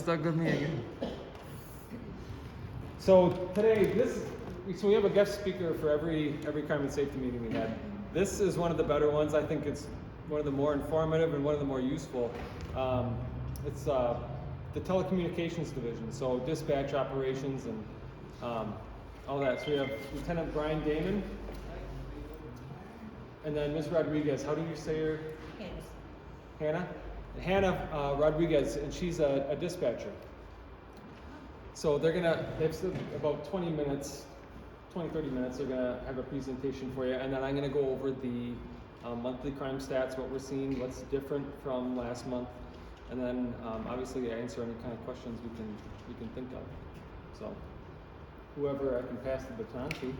Stuck with me again. So today, we have a guest speaker for every crime and safety meeting we had. This is one of the better ones. I think it's one of the more informative and one of the more useful. It's the telecommunications division, so dispatch operations and all that. So we have Lieutenant Brian Damon, and then Ms. Rodriguez. How do you say her? Hannah. Hannah Rodriguez, and she's a dispatcher. So they've about 30 minutes, they're gonna have a presentation for you, and then I'm gonna go over the monthly crime stats, what we're seeing, what's different from last month, and then obviously answer any kind of questions we can think of. So whoever I can pass the baton to.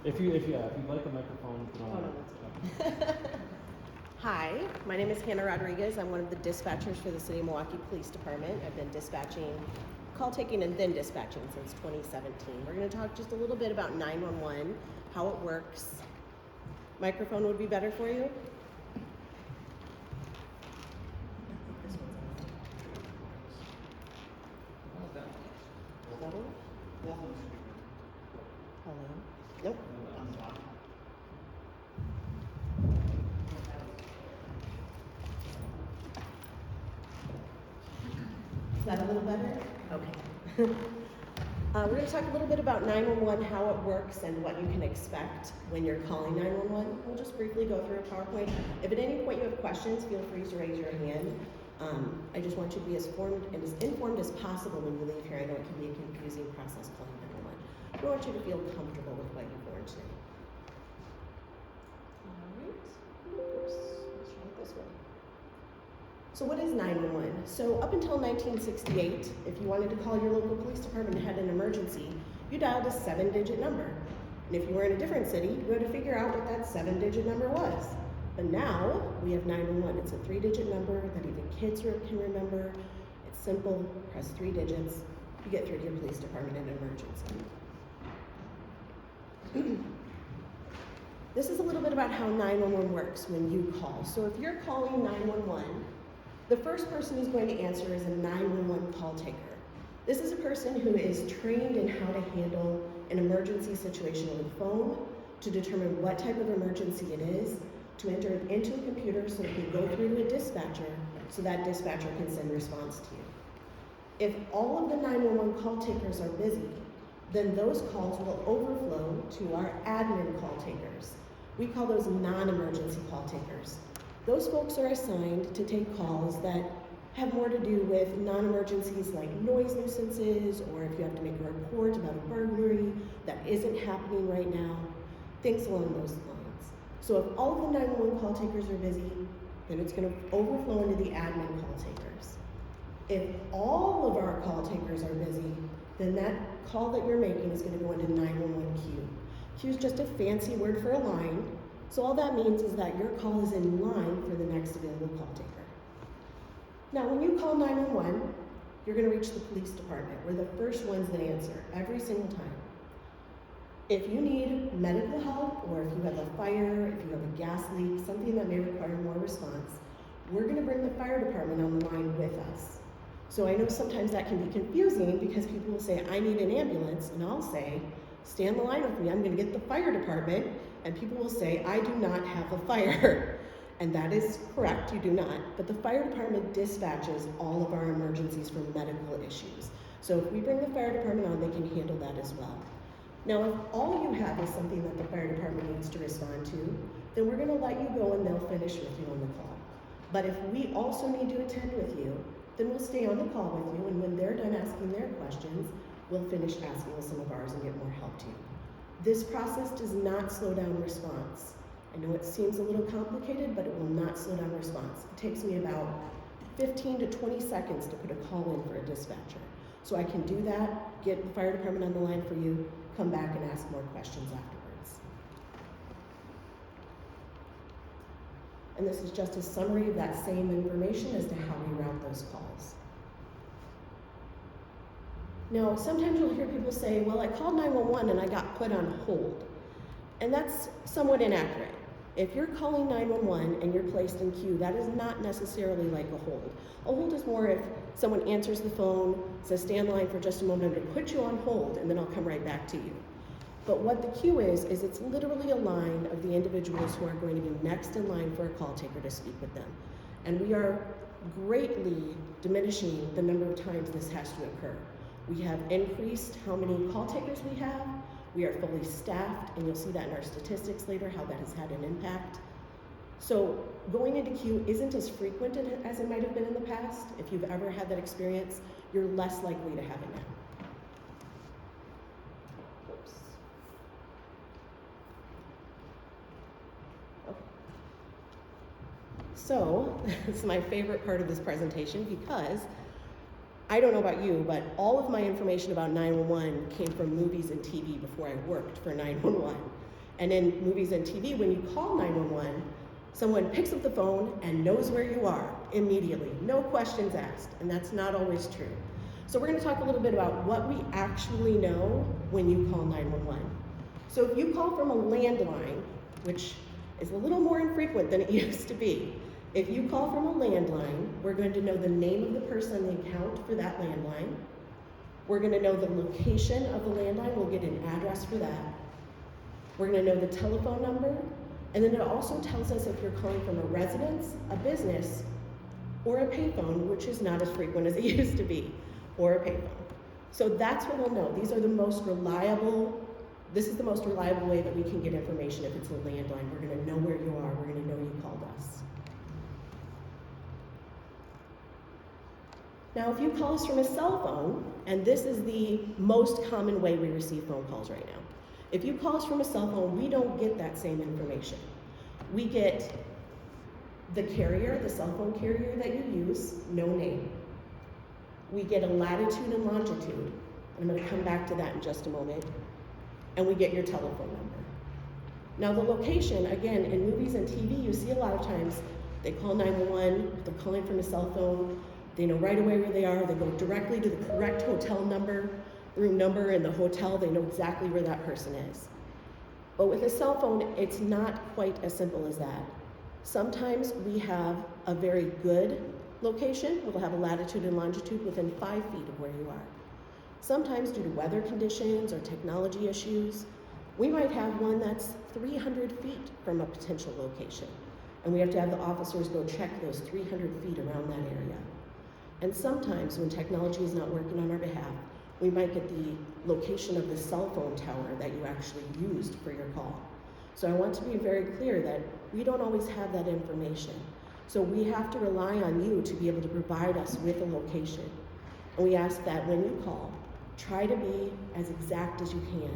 If you'd like a microphone, Hi, my name is Hannah Rodriguez. I'm one of the dispatchers for the City of Milwaukee Police Department. I've been dispatching, call taking, and then dispatching since 2017. We're going to talk just a little bit about 911, how it works. Microphone would be better for you. Hello? Nope. Is that a little better? Okay. We're going to talk a little bit about 911, how it works, and what you can expect when you're calling 911. We'll just briefly go through a PowerPoint. If at any point you have questions, feel free to raise your hand. I just want you to be as informed as possible when you leave here. I know it can be a confusing process calling 911. We want you to feel comfortable with what you've learned today. All right. Oops. Let's try it this way. So what is 911? So up until 1968, if you wanted to call your local police department and had an emergency, you dialed a 7-digit number. And if you were in a different city, you had to figure out what that 7-digit number was. But now we have 911. It's a 3-digit number that even kids can remember. It's simple, press 3 digits, you get through to your police department in an emergency. This is a little bit about how 911 works when you call. So if you're calling 911, the first person who's going to answer is a 911 call taker. This is a person who is trained in how to handle an emergency situation over the phone, to determine what type of emergency it is, to enter it into a computer so it can go through to a dispatcher, so that dispatcher can send response to you. If all of the 911 call takers are busy, then those calls will overflow to our admin call takers. We call those non-emergency call takers. Those folks are assigned to take calls that have more to do with non-emergencies like noise nuisances, or if you have to make a report about a burglary that isn't happening right now, things along those lines. So if all of the 911 call takers are busy, then it's going to overflow into the admin call takers. If all of our call takers are busy, then that call that you're making is going to go into 911 queue. Queue is just a fancy word for a line. So all that means is that your call is in line for the next available call taker. Now, when you call 911, you're going to reach the police department. We're the first ones that answer every single time. If you need medical help, or if you have a fire, if you have a gas leak, something that may require more response, we're going to bring the fire department on the line with us. So I know sometimes that can be confusing because people will say, I need an ambulance, and I'll say, stay on the line with me, I'm going to get the fire department, and people will say, I do not have a fire. And that is correct, you do not. But the fire department dispatches all of our emergencies for medical issues. So if we bring the fire department on, they can handle that as well. Now, if all you have is something that the fire department needs to respond to, then we're going to let you go and they'll finish with you on the call. But if we also need to attend with you, then we'll stay on the call with you, and when they're done asking their questions, we'll finish asking with some of ours and get more help to you. This process does not slow down response. I know it seems a little complicated, but it will not slow down response. It takes me about 15 to 20 seconds to put a call in for a dispatcher. So I can do that, get the fire department on the line for you, come back and ask more questions afterwards. And this is just a summary of that same information as to how we route those calls. Now, sometimes you'll hear people say, well, I called 911 and I got put on hold. And that's somewhat inaccurate. If you're calling 911 and you're placed in queue, that is not necessarily like a hold. A hold is more if someone answers the phone, says stay on the line for just a moment, to put you on hold, and then I'll come right back to you. But what the queue is it's literally a line of the individuals who are going to be next in line for a call taker to speak with them. And we are greatly diminishing the number of times this has to occur. We have increased how many call takers we have. We are fully staffed, and you'll see that in our statistics later, how that has had an impact. So going into queue isn't as frequent as it might have been in the past. If you've ever had that experience, you're less likely to have it now. Oops. Okay. So this is my favorite part of this presentation because I don't know about you, but all of my information about 911 came from movies and TV before I worked for 911. And in movies and TV, when you call 911, someone picks up the phone and knows where you are immediately, no questions asked, and that's not always true. So we're gonna talk a little bit about what we actually know when you call 911. So if you call from a landline, which is a little more infrequent than it used to be, if you call from a landline, we're going to know the name of the person on the account for that landline. We're going to know the location of the landline. We'll get an address for that. We're going to know the telephone number. And then it also tells us if you're calling from a residence, a business, or a payphone, which is not as frequent as it used to be, or a payphone. So that's what we'll know. These are the most reliable, this is the most reliable way that we can get information if it's a landline. We're going to know where you are. We're going to know you called us. Now, if you call us from a cell phone, and this is the most common way we receive phone calls right now. If you call us from a cell phone, we don't get that same information. We get the carrier, the cell phone carrier that you use, no name. We get a latitude and longitude. I'm going to come back to that in just a moment. And we get your telephone number. Now, the location, again, in movies and TV, you see a lot of times they call 911, if they're calling from a cell phone, they know right away where they are. They go directly to the correct hotel number, room number in the hotel. They know exactly where that person is. But with a cell phone, it's not quite as simple as that. Sometimes we have a very good location. We'll have a latitude and longitude within 5 feet of where you are. Sometimes due to weather conditions or technology issues, we might have one that's 300 feet from a potential location. And we have to have the officers go check those 300 feet around that area. And sometimes when technology is not working on our behalf, we might get the location of the cell phone tower that you actually used for your call. So I want to be very clear that we don't always have that information. So we have to rely on you to be able to provide us with a location. And we ask that when you call, try to be as exact as you can.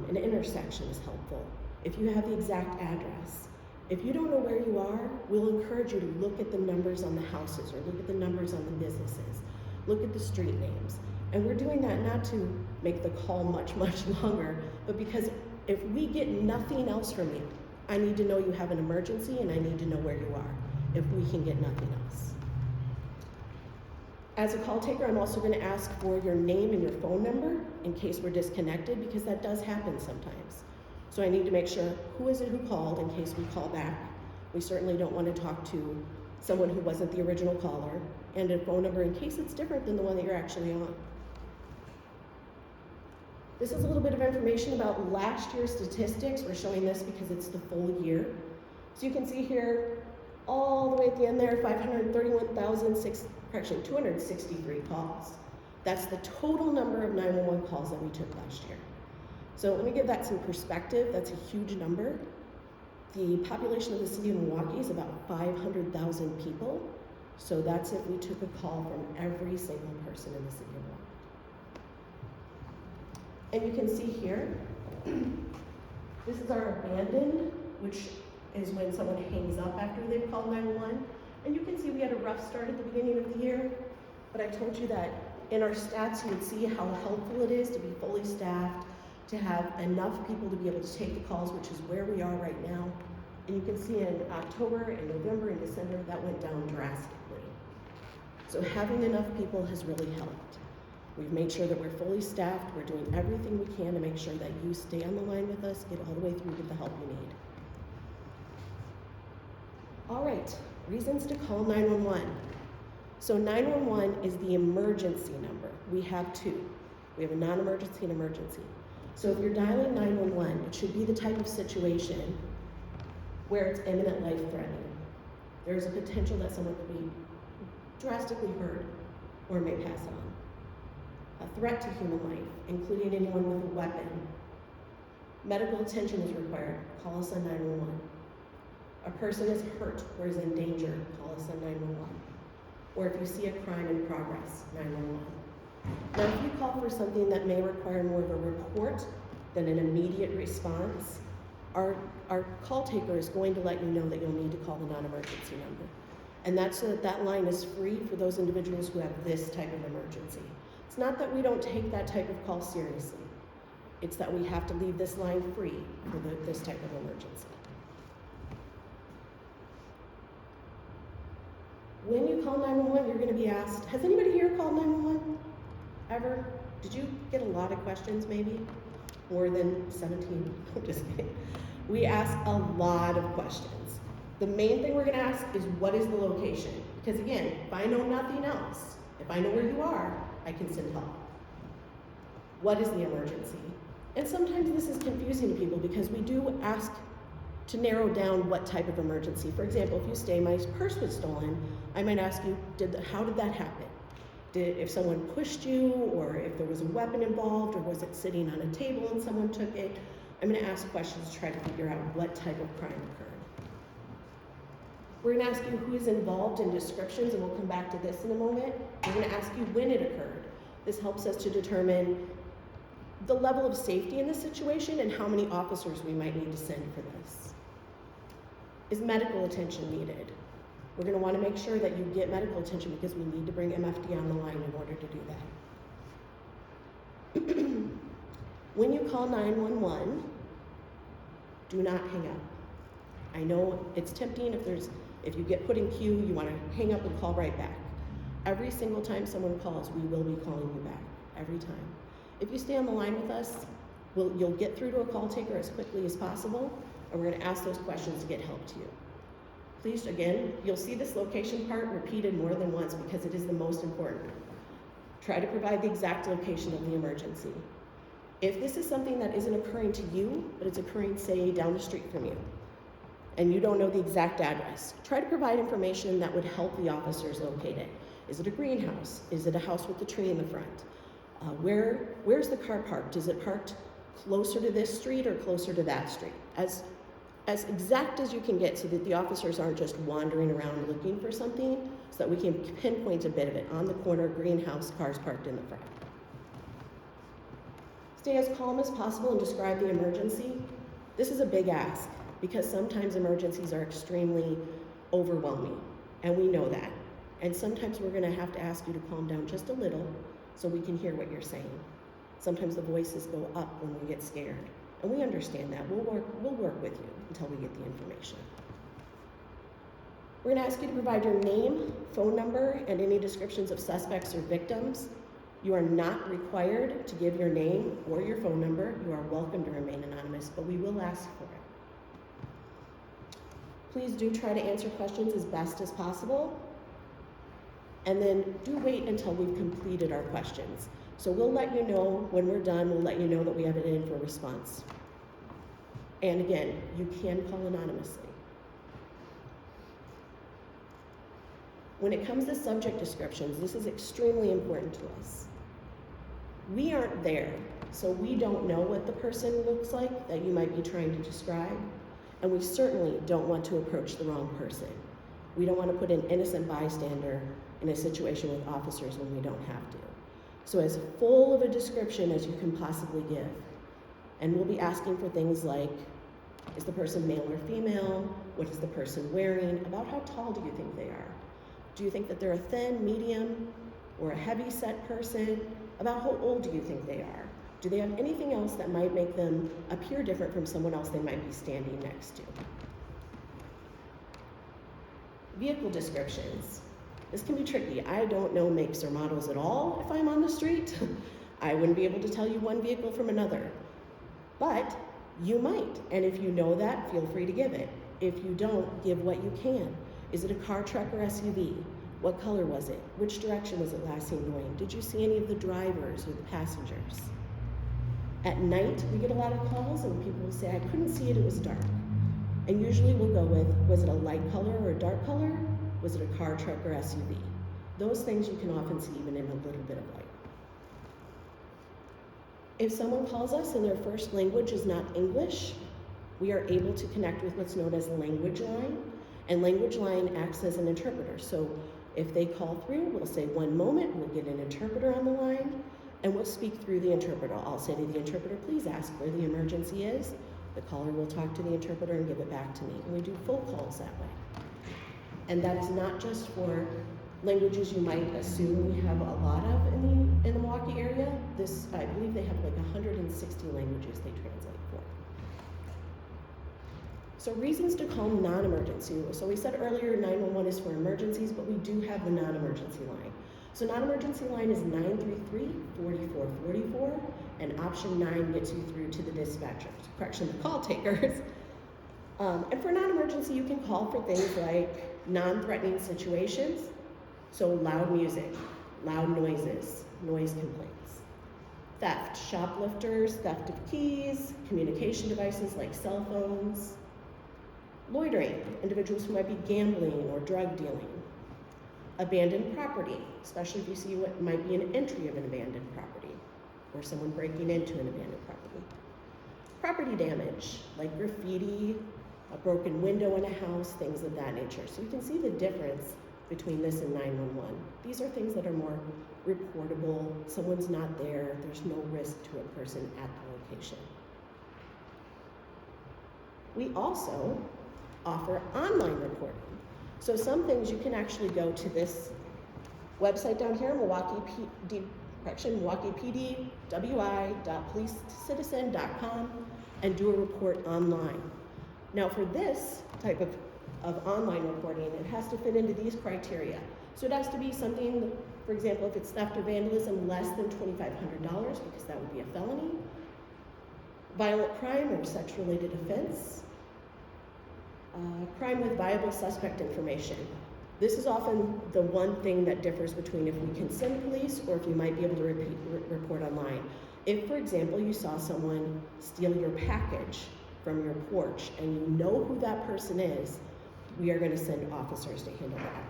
An intersection is helpful. If you have the exact address. If you don't know where you are, we'll encourage you to look at the numbers on the houses or look at the numbers on the businesses. Look at the street names. And we're doing that not to make the call much, much longer, but because if we get nothing else from you, I need to know you have an emergency and I need to know where you are if we can get nothing else. As a call taker, I'm also going to ask for your name and your phone number in case we're disconnected, because that does happen sometimes. So I need to make sure who is it who called in case we call back. We certainly don't want to talk to someone who wasn't the original caller, and a phone number in case it's different than the one that you're actually on. This is a little bit of information about last year's statistics. We're showing this because it's the full year. So you can see here, all the way at the end there, 263 calls. That's the total number of 911 calls that we took last year. So let me give that some perspective. That's a huge number. The population of the city of Milwaukee is about 500,000 people. So that's if we took a call from every single person in the city of Milwaukee. And you can see here, this is our abandoned, which is when someone hangs up after they've called 911. And you can see we had a rough start at the beginning of the year, but I told you that in our stats you would see how helpful it is to be fully staffed, to have enough people to be able to take the calls, which is where we are right now. And you can see in October and November and December, that went down drastically. So having enough people has really helped. We've made sure that we're fully staffed. We're doing everything we can to make sure that you stay on the line with us, get all the way through, get the help you need. All right, reasons to call 911. So 911 is the emergency number. We have two. We have a non-emergency and emergency. So if you're dialing 911, it should be the type of situation where it's imminent life threatening. There's a potential that someone could be drastically hurt or may pass on. A threat to human life, including anyone with a weapon. Medical attention is required. Call us on 911. A person is hurt or is in danger. Call us on 911. Or if you see a crime in progress, 911. Now, if you call for something that may require more of a report than an immediate response, our call taker is going to let you know that you'll need to call the non-emergency number. And that's so that line is free for those individuals who have this type of emergency. It's not that we don't take that type of call seriously. It's that we have to leave this line free for this type of emergency. When you call 911, you're going to be asked, has anybody here called 911 ever? Did you get a lot of questions maybe? More than 17? I'm just kidding. We ask a lot of questions. The main thing we're going to ask is, what is the location? Because again, if I know nothing else, if I know where you are, I can send help. What is the emergency? And sometimes this is confusing to people because we do ask to narrow down what type of emergency. For example, if you say my purse was stolen, I might ask you, how did that happen? If someone pushed you, or if there was a weapon involved, or was it sitting on a table and someone took it? I'm going to ask questions to try to figure out what type of crime occurred. We're going to ask you who is involved in descriptions, and we'll come back to this in a moment. We're going to ask you when it occurred. This helps us to determine the level of safety in the situation and how many officers we might need to send for this. Is medical attention needed? We're going to want to make sure that you get medical attention because we need to bring MFD on the line in order to do that. When you call 911, do not hang up. I know it's tempting if you get put in queue, you want to hang up and call right back. Every single time someone calls, we will be calling you back, every time. If you stay on the line with us, you'll get through to a call taker as quickly as possible, and we're going to ask those questions to get help to you. Please, again, you'll see this location part repeated more than once because it is the most important. Try to provide the exact location of the emergency. If this is something that isn't occurring to you, but it's occurring, say, down the street from you, and you don't know the exact address, try to provide information that would help the officers locate it. Is it a greenhouse? Is it a house with a tree in the front? Where's the car parked? Is it parked closer to this street or closer to that street? As exact as you can get so that the officers aren't just wandering around looking for something, so that we can pinpoint a bit of it on the corner, greenhouse, cars parked in the front. Stay as calm as possible and describe the emergency. This is a big ask because sometimes emergencies are extremely overwhelming, and we know that. And sometimes we're going to have to ask you to calm down just a little so we can hear what you're saying. Sometimes the voices go up when we get scared. And we understand that. We'll work with you until we get the information. We're going to ask you to provide your name, phone number, and any descriptions of suspects or victims. You are not required to give your name or your phone number. You are welcome to remain anonymous, but we will ask for it. Please do try to answer questions as best as possible. And then do wait until we've completed our questions. So we'll let you know when we're done, we'll let you know that we have it in for response. And again, you can call anonymously. When it comes to subject descriptions, this is extremely important to us. We aren't there, so we don't know what the person looks like that you might be trying to describe, and we certainly don't want to approach the wrong person. We don't want to put an innocent bystander in a situation with officers when we don't have to. So as full of a description as you can possibly give. And we'll be asking for things like, is the person male or female? What is the person wearing? About how tall do you think they are? Do you think that they're a thin, medium, or a heavy set person? About how old do you think they are? Do they have anything else that might make them appear different from someone else they might be standing next to? Vehicle descriptions. This can be tricky. I don't know makes or models at all if I'm on the street. I wouldn't be able to tell you one vehicle from another. But you might, and if you know that, feel free to give it. If you don't, give what you can. Is it a car, truck, or SUV? What color was it? Which direction was it last seen going? Did you see any of the drivers or the passengers? At night, we get a lot of calls and people will say, I couldn't see it, it was dark. And usually we'll go with, was it a light color or a dark color? Was it a car, truck, or SUV? Those things you can often see even in a little bit of light. If someone calls us and their first language is not English, we are able to connect with what's known as language line, and language line acts as an interpreter. So if they call through, we'll say, one moment, we'll get an interpreter on the line, and we'll speak through the interpreter. I'll say to the interpreter, please ask where the emergency is. The caller will talk to the interpreter and give it back to me. And we do full calls that way. And that is not just for languages you might assume we have a lot of in the Milwaukee area. This, I believe they have like 160 languages they translate for. So reasons to call non-emergency. So we said earlier 911 is for emergencies, but we do have the non-emergency line. So non-emergency line is 933-4444, and option 9 gets you through to the dispatchers, the call takers. And for non-emergency, you can call for things like non-threatening situations, so loud music, loud noises, noise complaints, theft, shoplifters, theft of keys, communication devices like cell phones, loitering, individuals who might be gambling or drug dealing, abandoned property, especially if you see what might be an entry of an abandoned property or someone breaking into an abandoned property. Property damage, like graffiti, a broken window in a house, things of that nature. So you can see the difference between this and 911. These are things that are more reportable. Someone's not there. There's no risk to a person at the location. We also offer online reporting. So some things you can actually go to this website down here, MilwaukeePDWI.policecitizen.com, and do a report online. Now for this type of online reporting, it has to fit into these criteria. So it has to be something, for example, if it's theft or vandalism, less than $2,500, because that would be a felony. Violent crime or sex-related offense. Crime with viable suspect information. This is often the one thing that differs between if we can send police or if you might be able to report online. If, for example, you saw someone steal your package from your porch and you know who that person is, we are going to send officers to handle that.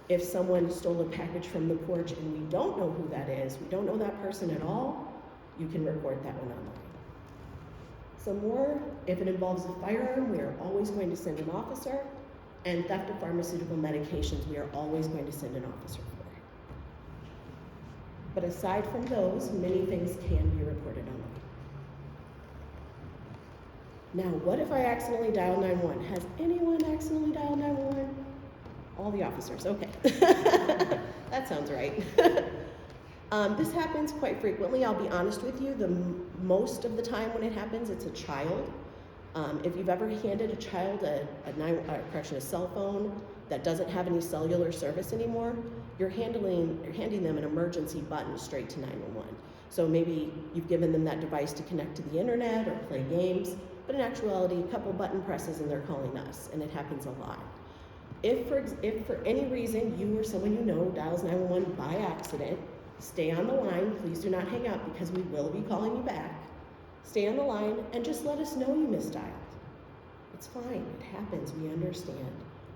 If someone stole a package from the porch and we don't know who that is, we don't know that person at all, you can report that one online. Some more, if it involves a firearm, we are always going to send an officer, and theft of pharmaceutical medications, we are always going to send an officer for. But aside from those, many things can be reported online. Now, what if I accidentally dial 911? Has anyone accidentally dialed 911? All the officers, okay. That sounds right. This happens quite frequently, I'll be honest with you. Most of the time when it happens, it's a child. If you've ever handed a child a cell phone that doesn't have any cellular service anymore, you're handing them an emergency button straight to 911. So maybe you've given them that device to connect to the internet or play games, but in actuality, a couple button presses and they're calling us, and it happens a lot. If for any reason you or someone you know dials 911 by accident, stay on the line. Please do not hang up because we will be calling you back. Stay on the line and just let us know you misdialed. It's fine, it happens, we understand.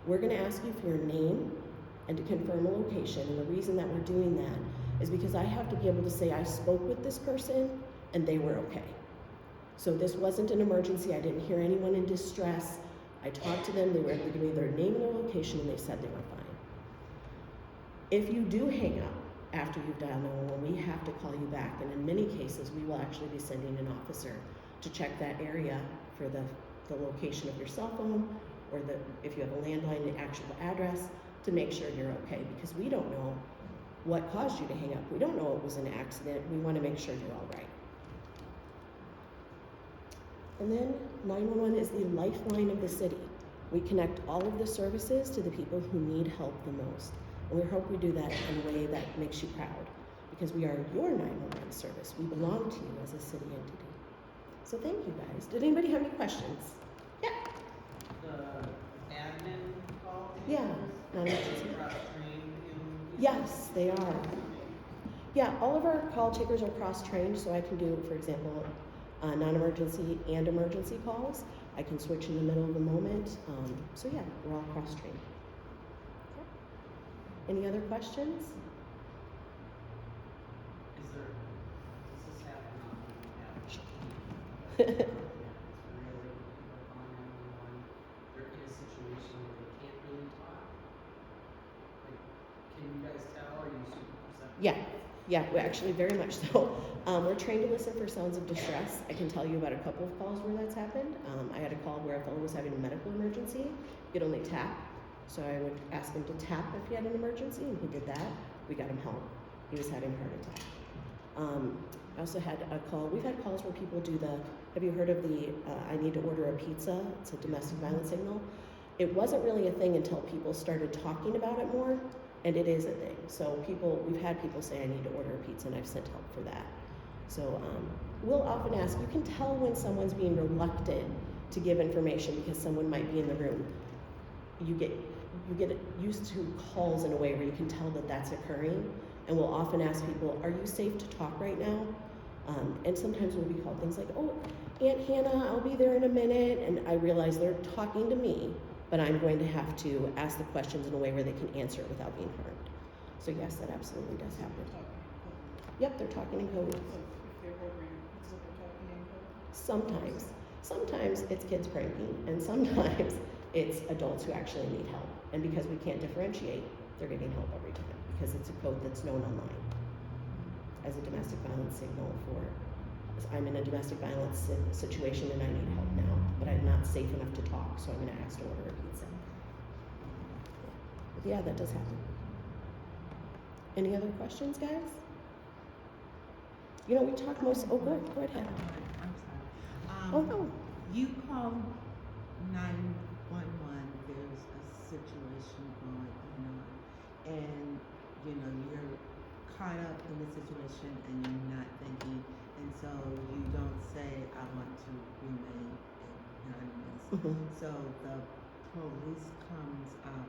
We're gonna ask you for your name and to confirm a location, and the reason that we're doing that is because I have to be able to say I spoke with this person and they were okay. So this wasn't an emergency, I didn't hear anyone in distress. I talked to them, they were able to give me their name and their location, and they said they were fine. If you do hang up after you've dialed 911, we have to call you back, and in many cases, we will actually be sending an officer to check that area for the location of your cell phone, or if you have a landline, the actual address, to make sure you're okay, because we don't know what caused you to hang up. We don't know it was an accident. We want to make sure you're all right. And then 911 is the lifeline of the city. We connect all of the services to the people who need help the most. And we hope we do that in a way that makes you proud, because we are your 911 service. We belong to you as a city entity. So thank you guys. Did anybody have any questions? Yeah. Yeah, non-emergency. Cross-trained in? Yes, they are. Yeah, all of our call takers are cross-trained, so I can do, for example, non-emergency and emergency calls. I can switch in the middle of the moment. So yeah, we're all cross-trained. Any other questions? Is there, does this happen often? Yeah. It's really, people calling 911, they're in a situation where they can't really talk. Like, can you guys tell, are you super perceptive? Yeah, we actually very much so. We're trained to listen for sounds of distress. I can tell you about a couple of calls where that's happened. I had a call where a fellow was having a medical emergency. He could only tap, so I would ask him to tap if he had an emergency, and he did that. We got him home. He was having a heart attack. I also had a call. We've had calls where people do the. Have you heard of the I need to order a pizza? It's a domestic violence signal. It wasn't really a thing until people started talking about it more, and it is a thing. So we've had people say I need to order a pizza, and I've sent help for that. So we'll often ask. You can tell when someone's being reluctant to give information because someone might be in the room. You get used to calls in a way where you can tell that that's occurring, and we'll often ask people, "Are you safe to talk right now?" And sometimes we'll be called things like, "Oh, Aunt Hannah, I'll be there in a minute," and I realize they're talking to me, but I'm going to have to ask the questions in a way where they can answer it without being harmed. So yes, that absolutely does happen. Yep, they're talking in code. Sometimes. Sometimes it's kids pranking, and sometimes it's adults who actually need help. And because we can't differentiate, they're getting help every time because it's a code that's known online as a domestic violence signal for, I'm in a domestic violence situation and I need help now, but I'm not safe enough to talk, so I'm going to ask to order a pizza. But yeah, that does happen. Any other questions, guys? You know, we talk most. Oh, go ahead. I'm sorry. Oh no. You call 911. There's a situation going on, and you're caught up in the situation, and you're not thinking, and so you don't say, "I want to remain anonymous." Mm-hmm. So the police comes out.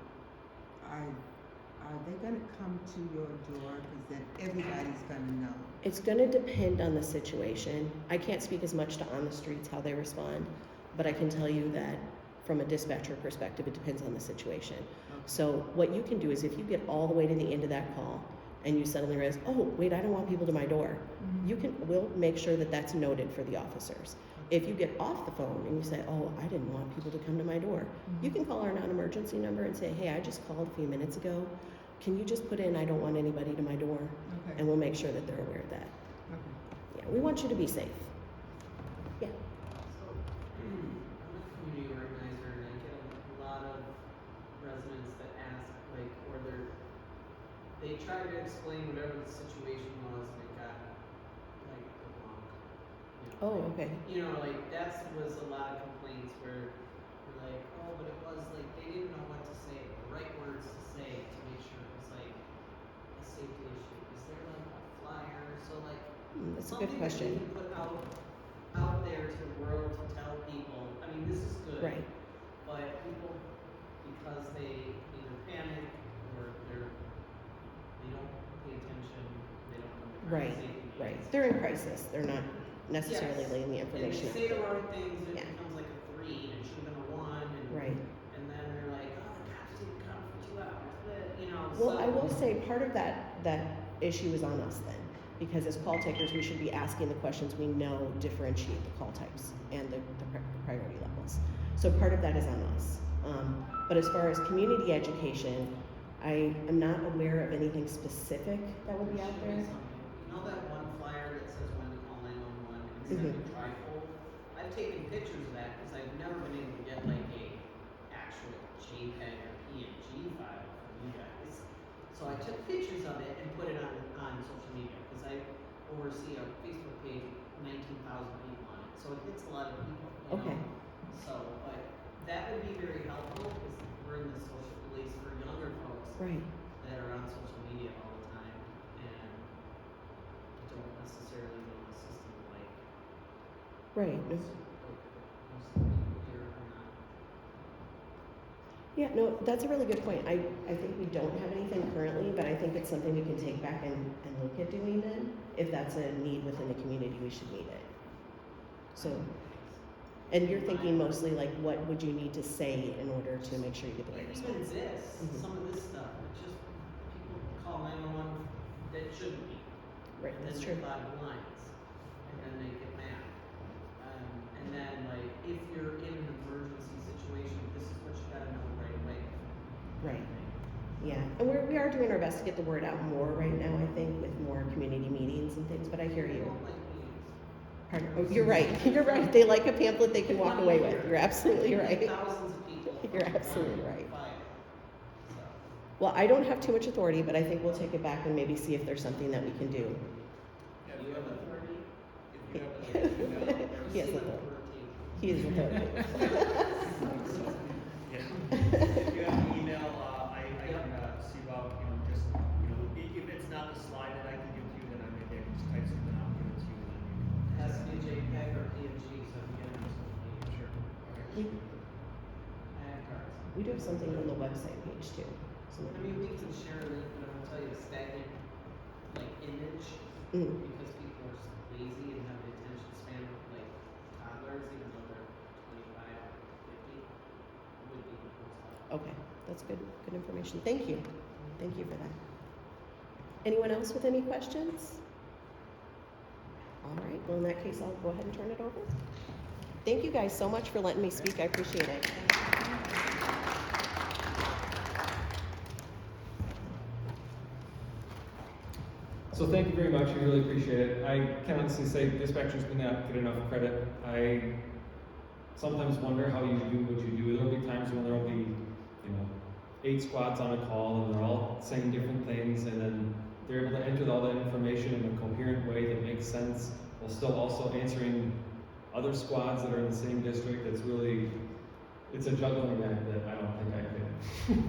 Are they going to come to your door? Because then everybody's going to know. It's going to depend on the situation. I can't speak as much to on the streets how they respond, but I can tell you that from a dispatcher perspective, it depends on the situation. Okay. So what you can do is if you get all the way to the end of that call and you suddenly realize, oh, wait, I don't want people to my door, we'll make sure that that's noted for the officers. If you get off the phone and you say, oh, I didn't want people to come to my door, you can call our non-emergency number and say, hey, I just called a few minutes ago. Can you just put in, I don't want anybody to my door? Okay. And we'll make sure that they're aware of that. Okay. Yeah, we want you to be safe. Yeah. So, I'm a community organizer and I get a lot of residents that ask, like, or they try to explain whatever the situation was and it got, like, the wrong. Oh, okay. Like, was a lot of complaints where we're like, oh, but it was like, they didn't know what to say, the right words to say to make sure it was like a safety issue. Is there like a flyer? So like, That's a good something question. that you can put out there to the world to tell people. I mean, this is good. Right. But people, because they either panic or they don't pay attention, they don't know the Right, safety right. means. They're in crisis. They're not necessarily Yes. laying the And information they out say the there. wrong things and Yeah. it becomes like a 3 and it should have been a 1 and Right. and then they're like, oh, the cops didn't come for 2 hours, but Well, so I will say part of that issue is on us then, because as call takers, we should be asking the questions we know differentiate the call types and the priority levels. So part of that is on us. But as far as community education, I am not aware of anything specific that would be out there. You know that one flyer that says when to call 911 instead of a trifold? I've taken pictures of that because I've never been able to get like a actual JPEG or PNG file from you guys. So I took pictures of it and put it on social media because I oversee a Facebook page with 19,000 people on it. So it hits a lot of people. Okay. So, but that would be very helpful because we're in the social police for younger folks Right. that are on social media all the time and don't necessarily know the system like Right. most of the people here are not. Yeah, no, that's a really good point. I think we don't have anything currently, but I think it's something we can take back and look at doing then. If that's a need within the community, we should meet it. So, and you're thinking mostly like, what would you need to say in order to make sure you get the right Even response? this, Mhm. some of this stuff, it's just people call 911 that shouldn't be. Right, And that's then true. they file lines, and then they get mad. And then like, if you're in an emergency situation, this is what you gotta know right away. Right. Yeah, and we are doing our best to get the word out more right now, I think, with more community meetings and things, but I hear They you. don't like meetings. Pardon? Oh, you're right, you're right. They like a pamphlet they can walk away with. You're absolutely right. Thousands of people. You're from absolutely one right. file. So, Well, I don't have too much authority, but I think we'll take it back and maybe see if there's something that we can do. Yeah, you have authority? if you have an email, He has Proceed authority. authoritative. He is authoritative. if you have an email, I can see about, just, if it's not the slide that I can give to you, then I maybe I can just type something out, give it to you, and then you It has to can. be JPEG or PNG, so if you get it, Sure. We, I have cards. we do have something on the website page too. So I mean, we can share a link, but I'm gonna tell you a stagnant, like, image, mm, because people are lazy and have the attention span of, like, toddlers, even though they're 25, 50, would be the cool stuff. okay, that's good information. Thank you. Thank you for that. Anyone else with any questions? All right, well, in that case, I'll go ahead and turn it over. Thank you guys so much for letting me speak. I appreciate it. So thank you very much, we really appreciate it. I can honestly say dispatchers do not get enough credit. I sometimes wonder how you do what you do. There'll be times when there'll be, 8 squads on a call and they're all saying different things, and then they're able to enter all that information in a coherent way that makes sense, while still also answering other squads that are in the same district. It's really, it's a juggling act that I don't think I could.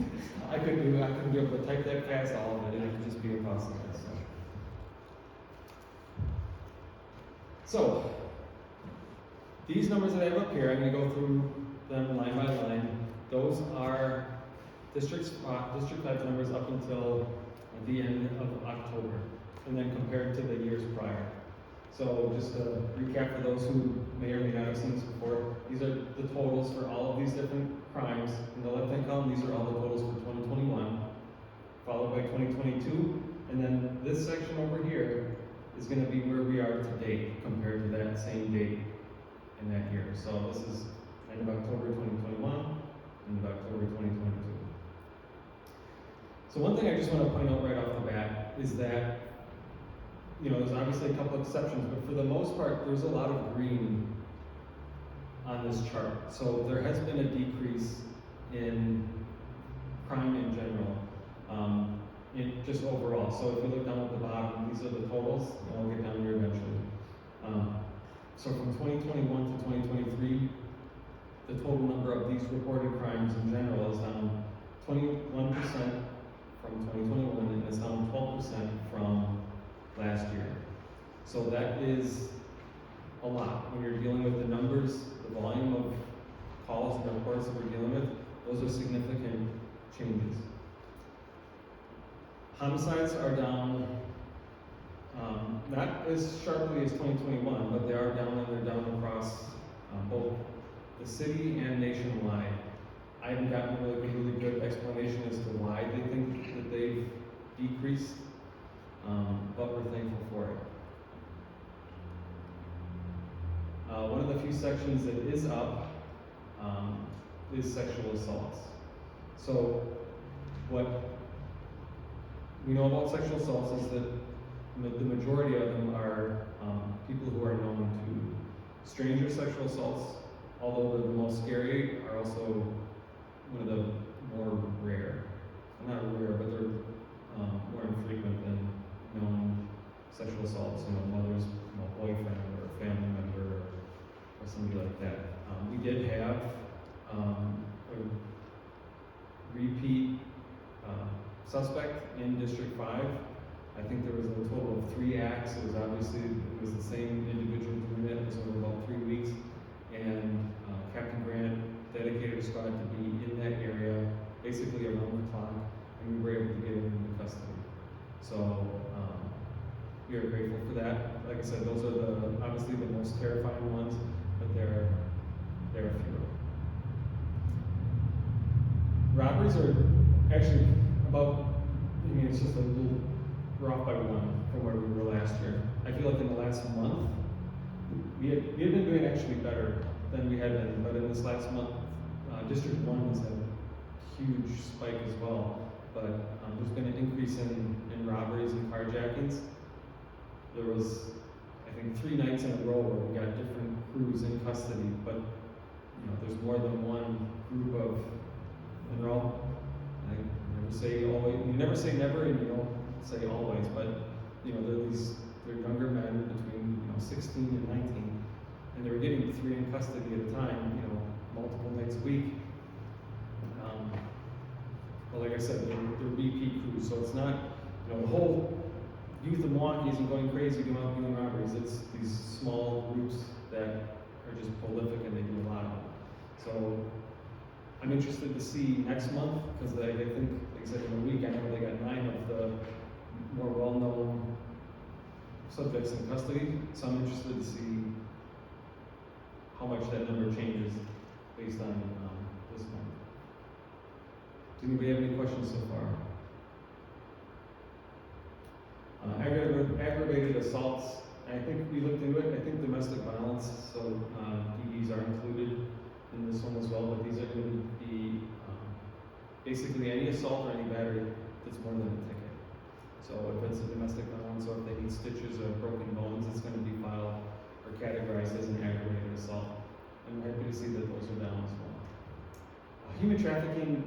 I couldn't be able to type that fast, all of it, and it would just be impossible. So, these numbers that I have up here, I'm going to go through them line by line. Those are District 5 numbers up until the end of October, and then compared to the years prior. So just to recap for those who may or may not have seen this before, these are the totals for all of these different crimes. In the left-hand column, these are all the totals for 2021, followed by 2022, and then this section over here is going to be where we are to date compared to that same date in that year. So this is end of October 2021, end of October 2022. So one thing I just want to point out right off the bat is that, there's obviously a couple exceptions, but for the most part, there's a lot of green on this chart. So there has been a decrease in crime in general. Just overall. So if you look down at the bottom, these are the totals, and I'll get down here eventually. So from 2021 to 2023, the total number of these reported crimes in general is down 21% from 2021, and it's down 12% from last year. So that is a lot. When you're dealing with the numbers, the volume of calls and reports that we're dealing with, those are significant changes. Homicides are down, not as sharply as 2021, but they are down, and they're down across both the city and nationwide. I haven't gotten a really good explanation as to why they think that they've decreased, but we're thankful for it. One of the few sections that is up is sexual assaults. So what we know about sexual assaults is that the majority of them are people who are known to. Stranger sexual assaults, although they're the most scary, are also one of the more rare. Not rare, but they're more infrequent than known sexual assaults, mother's boyfriend or a family member or somebody like that. We did have a repeat suspect in District 5. I think there was a total of 3 acts. It was the same individual doing it. It was over about 3 weeks. And Captain Grant dedicated a squad to be in that area, basically around the clock, and we were able to get him into custody. So, we are grateful for that. Like I said, those are obviously the most terrifying ones, but there are fewer. Robberies are actually it's just a little, we're off by one from where we were last year. I feel like in the last month, we had been doing actually better than we had been, but in this last month, District 1 has had a huge spike as well. But there's been an increase in robberies and carjackings. There was, I think, 3 nights in a row where we got different crews in custody, but there's more than one group of, and they're all, I never say always, you never say never, and you don't say always, but they're younger men between 16 and 19, and they were getting 3 in custody at a time, multiple nights a week. But like I said, they're repeat crews, so it's not, the whole youth of Milwaukee isn't going crazy doing robberies. It's these small groups that are just prolific and they do a lot of them. So I'm interested to see next month, because I think, like I said, in a week, I know they got 9 of the more well-known subjects in custody. So I'm interested to see how much that number changes based on this month. Does anybody have any questions so far? Aggravated assaults, I think we looked into it. I think domestic violence, so DVs are included in this one as well, but these are going to be basically any assault or any battery that's more than a ticket. So if it's a domestic violence or if they need stitches or broken bones, it's going to be filed or categorized as an aggravated assault. And we're happy to see that those are down as well. Human trafficking,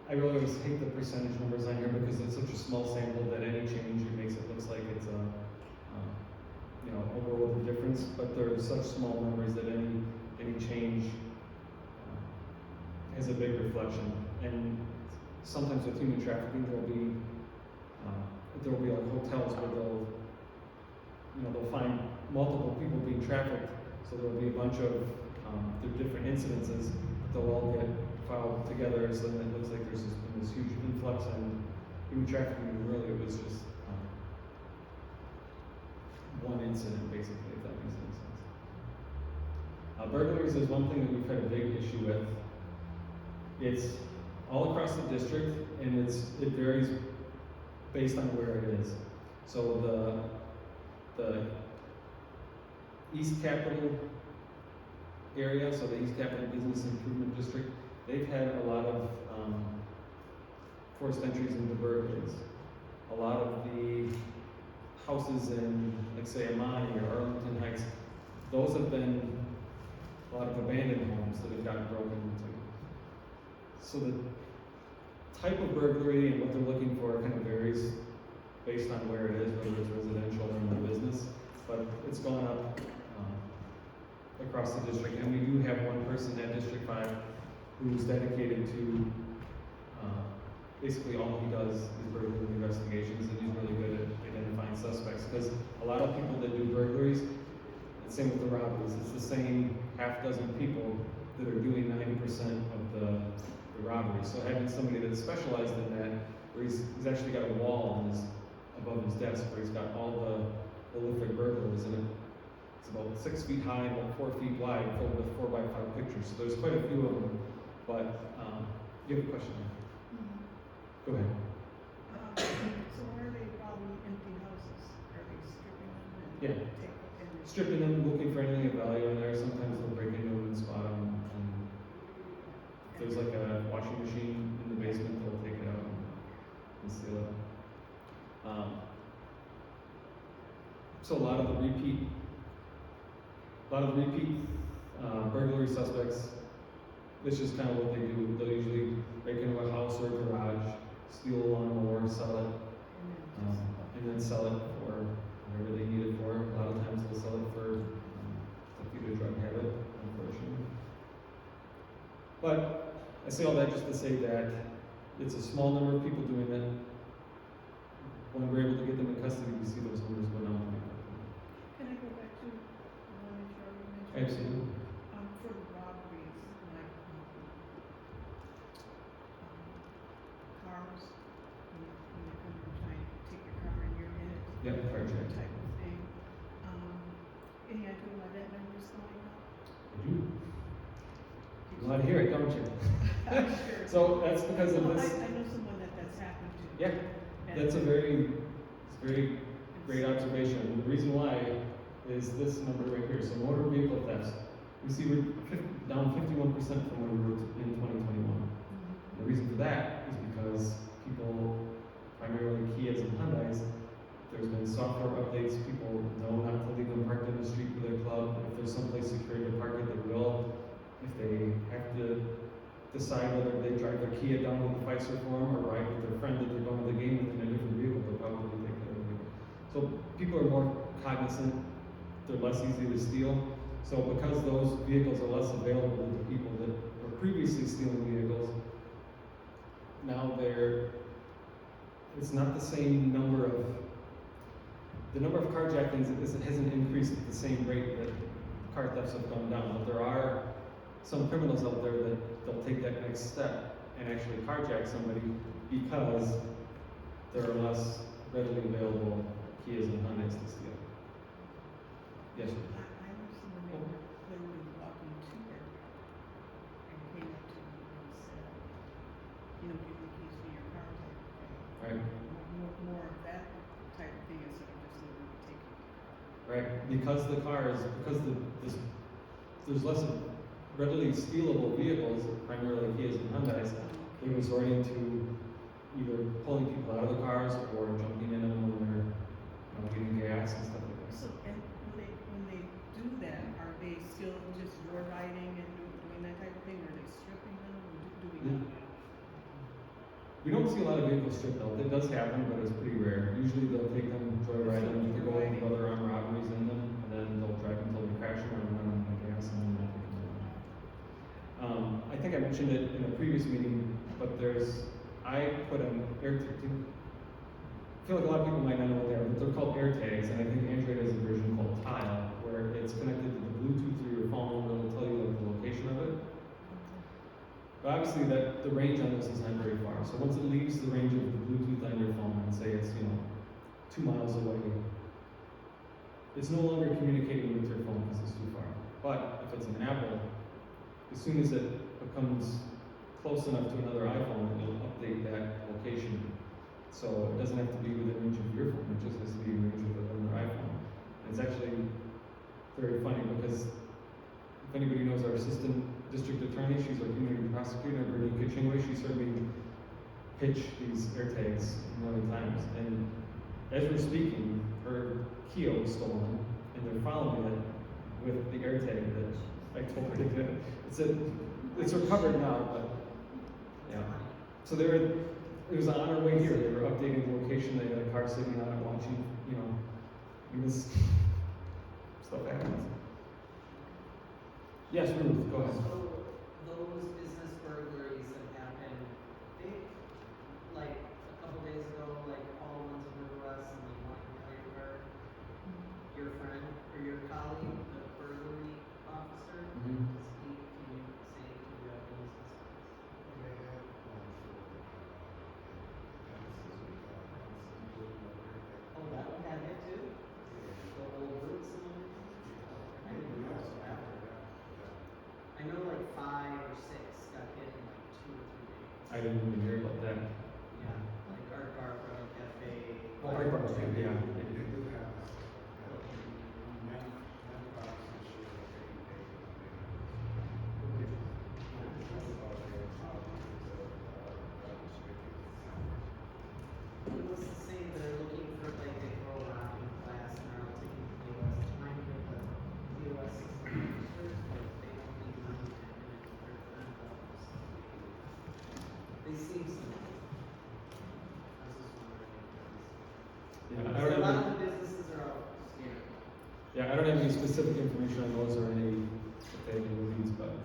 I really always hate the percentage numbers on here because it's such a small sample that any change it makes it looks like it's a world of difference. But they're such small numbers that any change has a big reflection. And sometimes with human trafficking, there'll be like hotels where they'll find multiple people being trafficked. So there'll be a bunch of different incidences, but they'll all get filed together, so then it looks like there's this huge influx on human trafficking, and really it was just one incident, basically, if that makes any sense. Burglaries is one thing that we've had a big issue with. It's all across the district, and it varies based on where it is. So the East Capitol area, so the East Capitol Business Improvement District, they've had a lot of forced entries into burglaries. A lot of the houses in, like say, Amani or Arlington Heights, those have been a lot of abandoned homes that have gotten broken into. So the type of burglary and what they're looking for kind of varies based on where it is, whether it's residential or in the business, but it's gone up across the district, and we do have one person at District 5 who's dedicated to basically all he does is burglary investigations, and he's really good at identifying suspects, because a lot of people that do burglaries, and same with the robberies, it's the same half dozen people that are doing 90% of the robberies. So having somebody that's specialized in that, where he's actually got a wall above his desk where he's got all the prolific burglars in it. It's about 6 feet high and about 4 feet wide, filled with 4x5 pictures. So there's quite a few of them. But you have a question? Go ahead. So are they probably empty houses? Are they stripping them and Stripping them, looking for anything of value in there. Sometimes they'll break into them and spot them. And if there's like a washing machine in the basement, they'll take it out and steal it. So a lot of the repeat burglary suspects, it's just kind of what they do. They'll usually break into a house or a garage, steal a lawnmower, sell it, and then sell it for whatever they need it for. A lot of times they'll sell it for a drug habit, unfortunately. But I say all that just to say that it's a small number of people doing it. When we're able to get them in custody, we see those numbers go down. Can I go back to one that you already mentioned? Absolutely. For the robberies, like Yep, carjacked. type of thing. Any idea why that number's going up? I do. You want to hear it, don't you? I'm sure. So that's because of Well, this. I know someone that's happened to. Yeah, And- that's a very great observation. And the reason why is this number right here. So motor vehicle thefts, we see we're down 51% from where we were in 2021. And the reason for that is because people, primarily Kias and Hyundais, there's been software updates. People know not to leave them parked in the street with their club. If there's someplace secure to park it, they will. If they have to decide whether they drive their Kia down to the Pfizer Forum or ride with their friend that they're going to the game with in a different vehicle, they'll probably take that vehicle. So people are more cognizant. They're less easy to steal. So because those vehicles are less available to the people that were previously stealing vehicles, now it's not the same number of, the number of carjackings hasn't increased at the same rate that car thefts have gone down. But there are some criminals out there that they'll take that next step and actually carjack somebody because there are less readily available Kias and Hyundais to steal. Yes, sir. I know someone they were literally walking to her and came up to me and said, you know, give me keys for your car type of thing. Right. More of that type of thing instead of just literally taking your car. Right, because there's less of readily stealable vehicles, primarily Kias and Hyundais, they're resorting to either pulling people out of the cars or jumping in them when they're getting gas and stuff like that. So, and when they do that, are they still just joyriding and doing that type of thing, or are they stripping them, or do we know? We don't see a lot of vehicles stripped out. It does happen, but it's pretty rare. Usually they'll take them, joyride them, to go with other armed robberies in them, and then they'll drive until they crash them or run out of gas and then they'll take them away. I think I mentioned it in a previous meeting, but I put an I feel like a lot of people might not know what they are, but they're called air tags, and I think Android has a version called Tile, where it's connected to the Bluetooth through your phone, and it'll tell you like the location of it. But obviously the range on this is not very far. So once it leaves the range of the Bluetooth on your phone, and say it's 2 miles away, it's no longer communicating with your phone because it's too far. But if it's an Apple, as soon as it becomes close enough to another iPhone, it'll update that location. So it doesn't have to be within range of your phone, it just has to be in range of another iPhone. And it's actually very funny because if anybody knows our assistant district attorney, she's our community prosecutor, Bernie Kitchingway, she's heard me pitch these air tags a million times. And as we're speaking, her Kia was stolen, and they're following it with the air tag that I told her to get. It's recovered now, but yeah. So it was on our way here. They were updating the location. They had a car sitting on it watching, this stuff happens. Yes, Ruth, go ahead. So those business burglaries that happened, like a couple days ago, like all ones in the West and like one in Hyder, your friend or your colleague, the burglary officer, Mhm. can you say to the business? Oh, that one had it too? The old boots and everything? I didn't know that. I know like 5 or 6 got hit in like 2 or 3 days. I didn't even hear about that. Yeah, like Art Barbara Cafe. Well, I brought it, yeah. It was the same, they're looking for like they throw a rock in class and are taking the POS, trying to get the POS system registered, but they don't need money and it's $35. They seem simple. I was just wondering if Yeah, I there was. don't A lot have of the businesses are out scared. I don't have any specific information on those or any if they have any leads, but I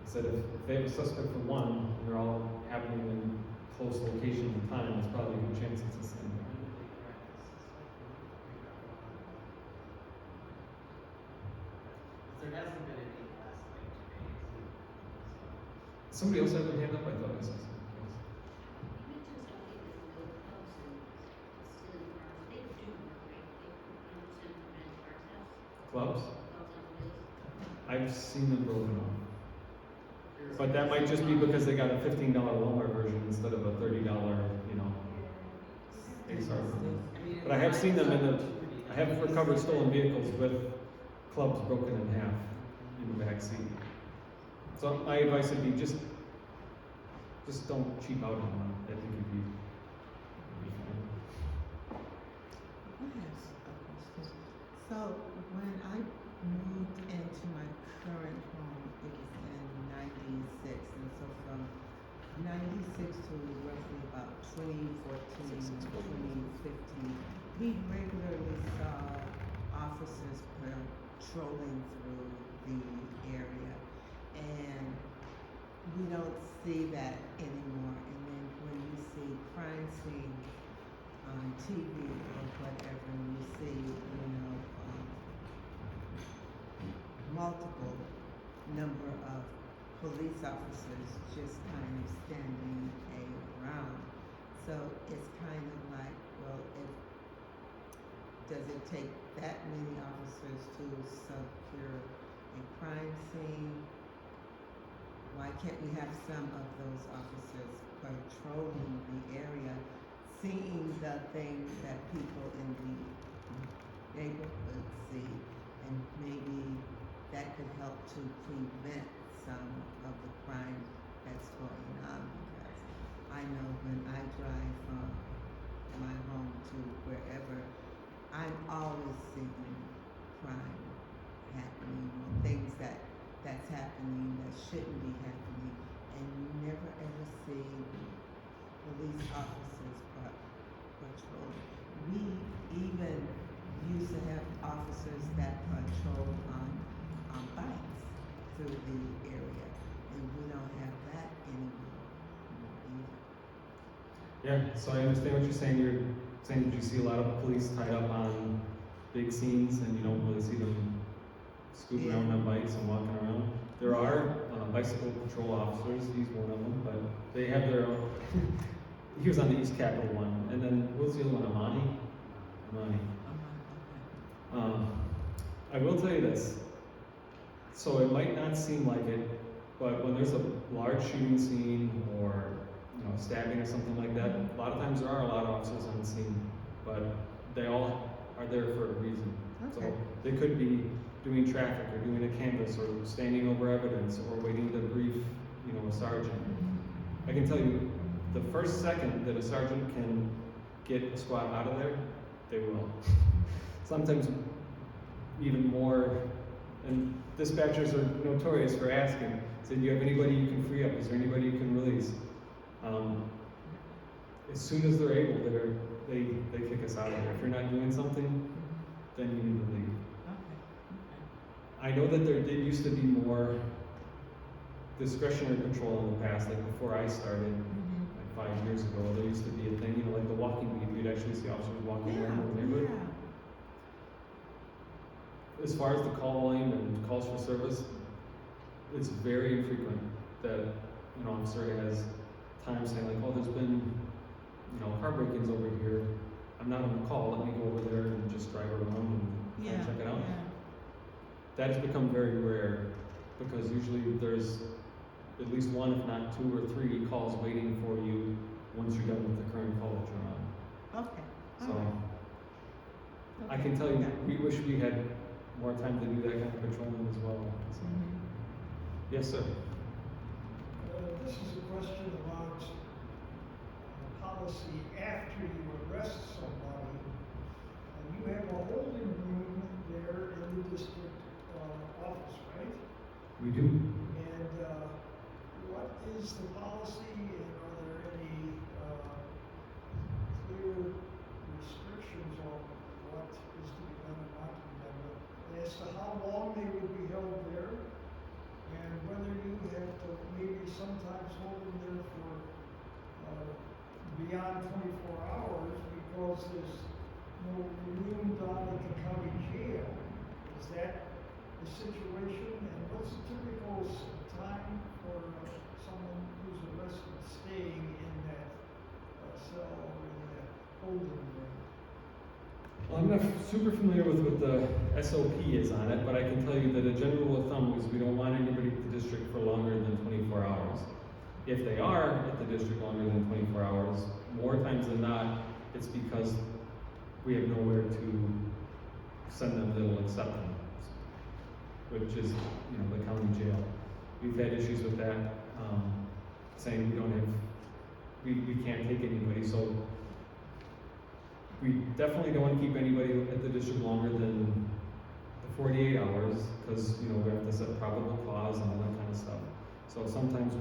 said if they have a suspect for one and they're all happening in close locations and time, it's probably a good chance it's the same guy. There hasn't been any in the last like 2 days. Somebody else had their hand up? I thought I saw something else. Clubs? I've seen them broken off. But that might just be because they got a $15 Walmart version instead of a $30, you know, ASR version. But I have seen them I have recovered stolen vehicles with clubs broken in half in the back seat. So my advice would be just don't cheap out on them. I think you'd be fine. I have a question. So when I moved into my current home, it was in '96, and so from '96 to roughly about 2014, 2015, we regularly saw officers patrolling through the area, and we don't see that anymore. And then when you see crime scenes on TV or whatever, you see, you know, multiple number of police officers just kind of standing around. So it's kind of like, well, does it take that many officers to secure a crime scene? Why can't we have some of those officers patrolling the area, seeing the things that people in the neighborhood see, and maybe that could help to prevent some of the crime that's going on? Because I know when I drive from my home to wherever, I'm always seeing crime happening, or things that's happening that shouldn't be happening, and you never ever see police officers patrolling. We even used to have officers that patrolled on bikes through the area, and we don't have that anymore either. Yeah, so I understand what you're saying. You're saying that you see a lot of police tied up on big scenes and you don't really see them scooting around on bikes and walking around. There are bicycle patrol officers, he's one of them, but they have their own. He was on the East Capitol one, and then what was the other one, Amani? I will tell you this, so it might not seem like it, but when there's a large shooting scene or stabbing or something like that, a lot of times there are a lot of officers on the scene, but they all are there for a reason. Okay. So they could be doing traffic or doing a canvass or standing over evidence or waiting to brief, a sergeant. I can tell you, the first second that a sergeant can get a squad out of there, they will. Sometimes even more, and dispatchers are notorious for asking, say, do you have anybody you can free up? Is there anybody you can release? As soon as they're able, they kick us out of there. If you're not doing something, then you need to leave. I know that there did used to be more discretionary control in the past, like before I started, like 5 years ago, there used to be a thing, like the walking beat, you'd actually see officers walking around the neighborhood. As far as the call volume and calls for service, it's very infrequent that an officer has time saying like, oh, there's been, car break-ins over here. I'm not on the call, let me go over there and just drive around and check it out. That has become very rare because usually there's at least one, if not 2 or 3 calls waiting for you once you're done with the current call that you're on. Okay. So I can tell you, we wish we had more time to do that kind of patrolling as well. So. Yes, sir. This is a question about policy after you arrest somebody. You have a holding room there in the district office, right? We do. And what is the policy, and are there any clear restrictions on what is to be done and not to be done, as to how long they would be held there, and whether you have to maybe sometimes hold them there for beyond 24 hours because there's no room down at the county jail? Is that the situation? And what's the typical time for someone who's arrested staying in that cell or in that holding room? Well, I'm not super familiar with what the SOP is on it, but I can tell you that a general rule of thumb is we don't want anybody at the district for longer than 24 hours. If they are at the district longer than 24 hours, more times than not, it's because we have nowhere to send them that will accept them, which is, you know, the county jail. We've had issues with that, saying we don't have, we can't take anybody, so we definitely don't want to keep anybody at the district longer than the 48 hours, because, you know, we have to set probable cause and all that kind of stuff. So sometimes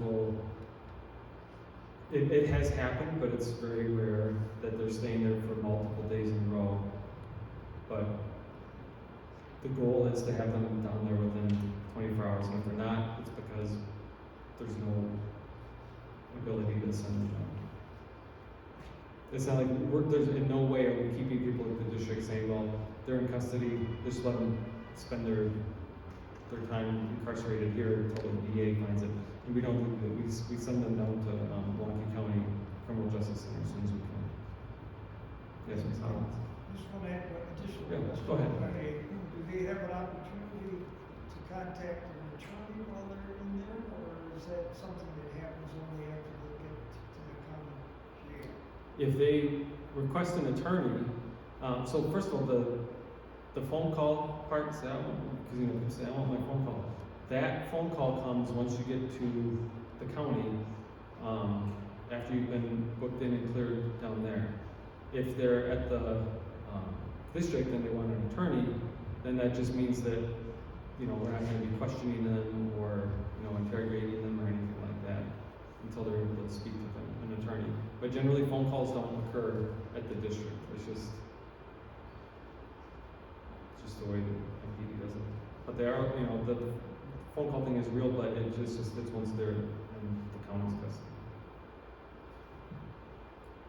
it has happened, but it's very rare that they're staying there for multiple days in a row. But the goal is to have them down there within 24 hours, and if they're not, it's because there's no ability to send them down. It's not like there's in no way are we keeping people at the district saying, well, they're in custody, just let them spend their time incarcerated here until the DA finds it. And we don't do that. We send them down to Milwaukee County Criminal Justice Center as soon as we can. Yes, Ms. Howard. Just want to add one additional Yeah, question. go ahead. Do they have an opportunity to contact an attorney while they're in there, or is that something that happens only after they get to the county jail? If they request an attorney, so first of all, the phone call part, say, I want, because you know, people say, I want my phone call. That phone call comes once you get to the county, after you've been booked in and cleared down there. If they're at the district and they want an attorney, then that just means that, you know, we're not going to be questioning them or, you know, interrogating them or anything like that until they're able to speak to an attorney. But generally, phone calls don't occur at the district. It's just the way the MPD does it. But they are, you know, the phone call thing is real, but it's once they're in the county's custody.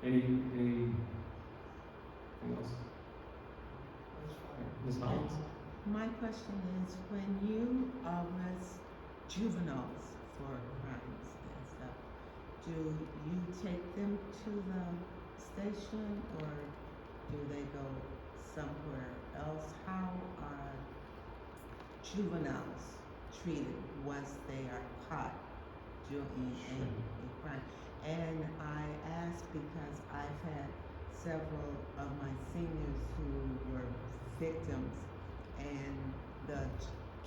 Anything else? That's fine. Ms. Hollins? My question is, when you arrest juveniles for crimes and stuff, do you take them to the station or do they go somewhere else? How are juveniles treated once they are caught doing a crime? And I ask because I've had several of my seniors who were victims, and the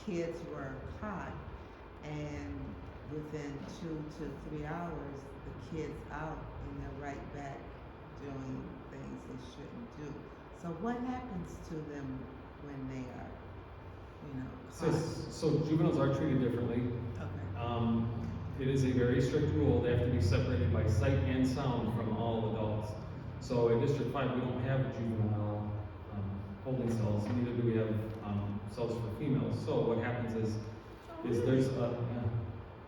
kids were caught, and within 2 to 3 hours, the kids out and they're right back doing things they shouldn't do. So what happens to them when they are, you know, caught? So juveniles are treated differently. Okay. It is a very strict rule. They have to be separated by sight and sound from all adults. So in District 5, we don't have juvenile holding cells, neither do we have cells for females. So what happens is there's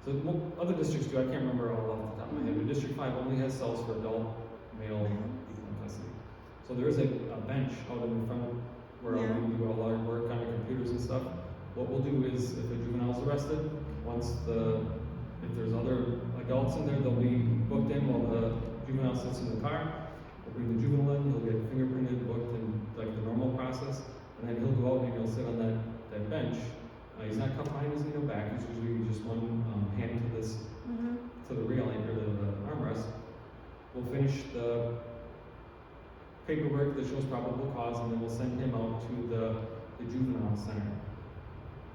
so other districts do, I can't remember all off the top of my head, but District 5 only has cells for adult male people in custody. So there is a bench out in front where we do all our work on our computers and stuff. What we'll do is if a juvenile is arrested, if there's other adults in there, they'll be booked in while the juvenile sits in the car. We'll bring the juvenile in, he'll get fingerprinted, booked in like the normal process, and then he'll go out and he'll sit on that bench. He's not cuffed behind his back, it's usually just one hand to the railing or the armrest. We'll finish the paperwork that shows probable cause, and then we'll send him out to the juvenile center.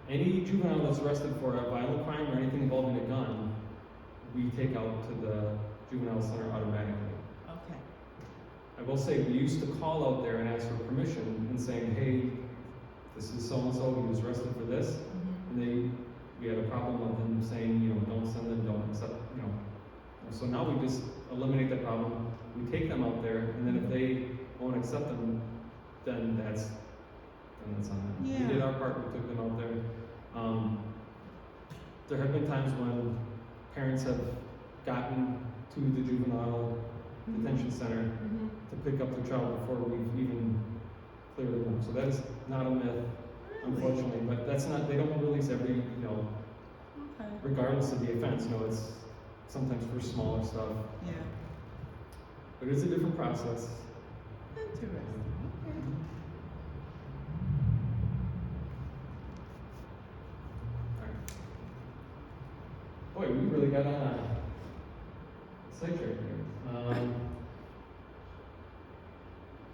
Any juvenile that's arrested for a violent crime or anything involving a gun, we take out to the juvenile center automatically. Okay. I will say, we used to call out there and ask for permission and saying, hey, this is so-and-so, he was arrested for this. Mm-hmm. And we had a problem with them saying, you know, don't send them, don't accept, you know. So now we just eliminate that problem. We take them out there, and then if they won't accept them, then that's on them. Yeah. We did our part, we took them out there. There have been times when parents have gotten to the juvenile detention center to pick up their child before we've even cleared them. So that is not a myth, unfortunately. But that's not, they don't release every, you know, regardless of the offense. You know, it's sometimes for smaller stuff. Yeah. But it's a different process. Interesting. Okay.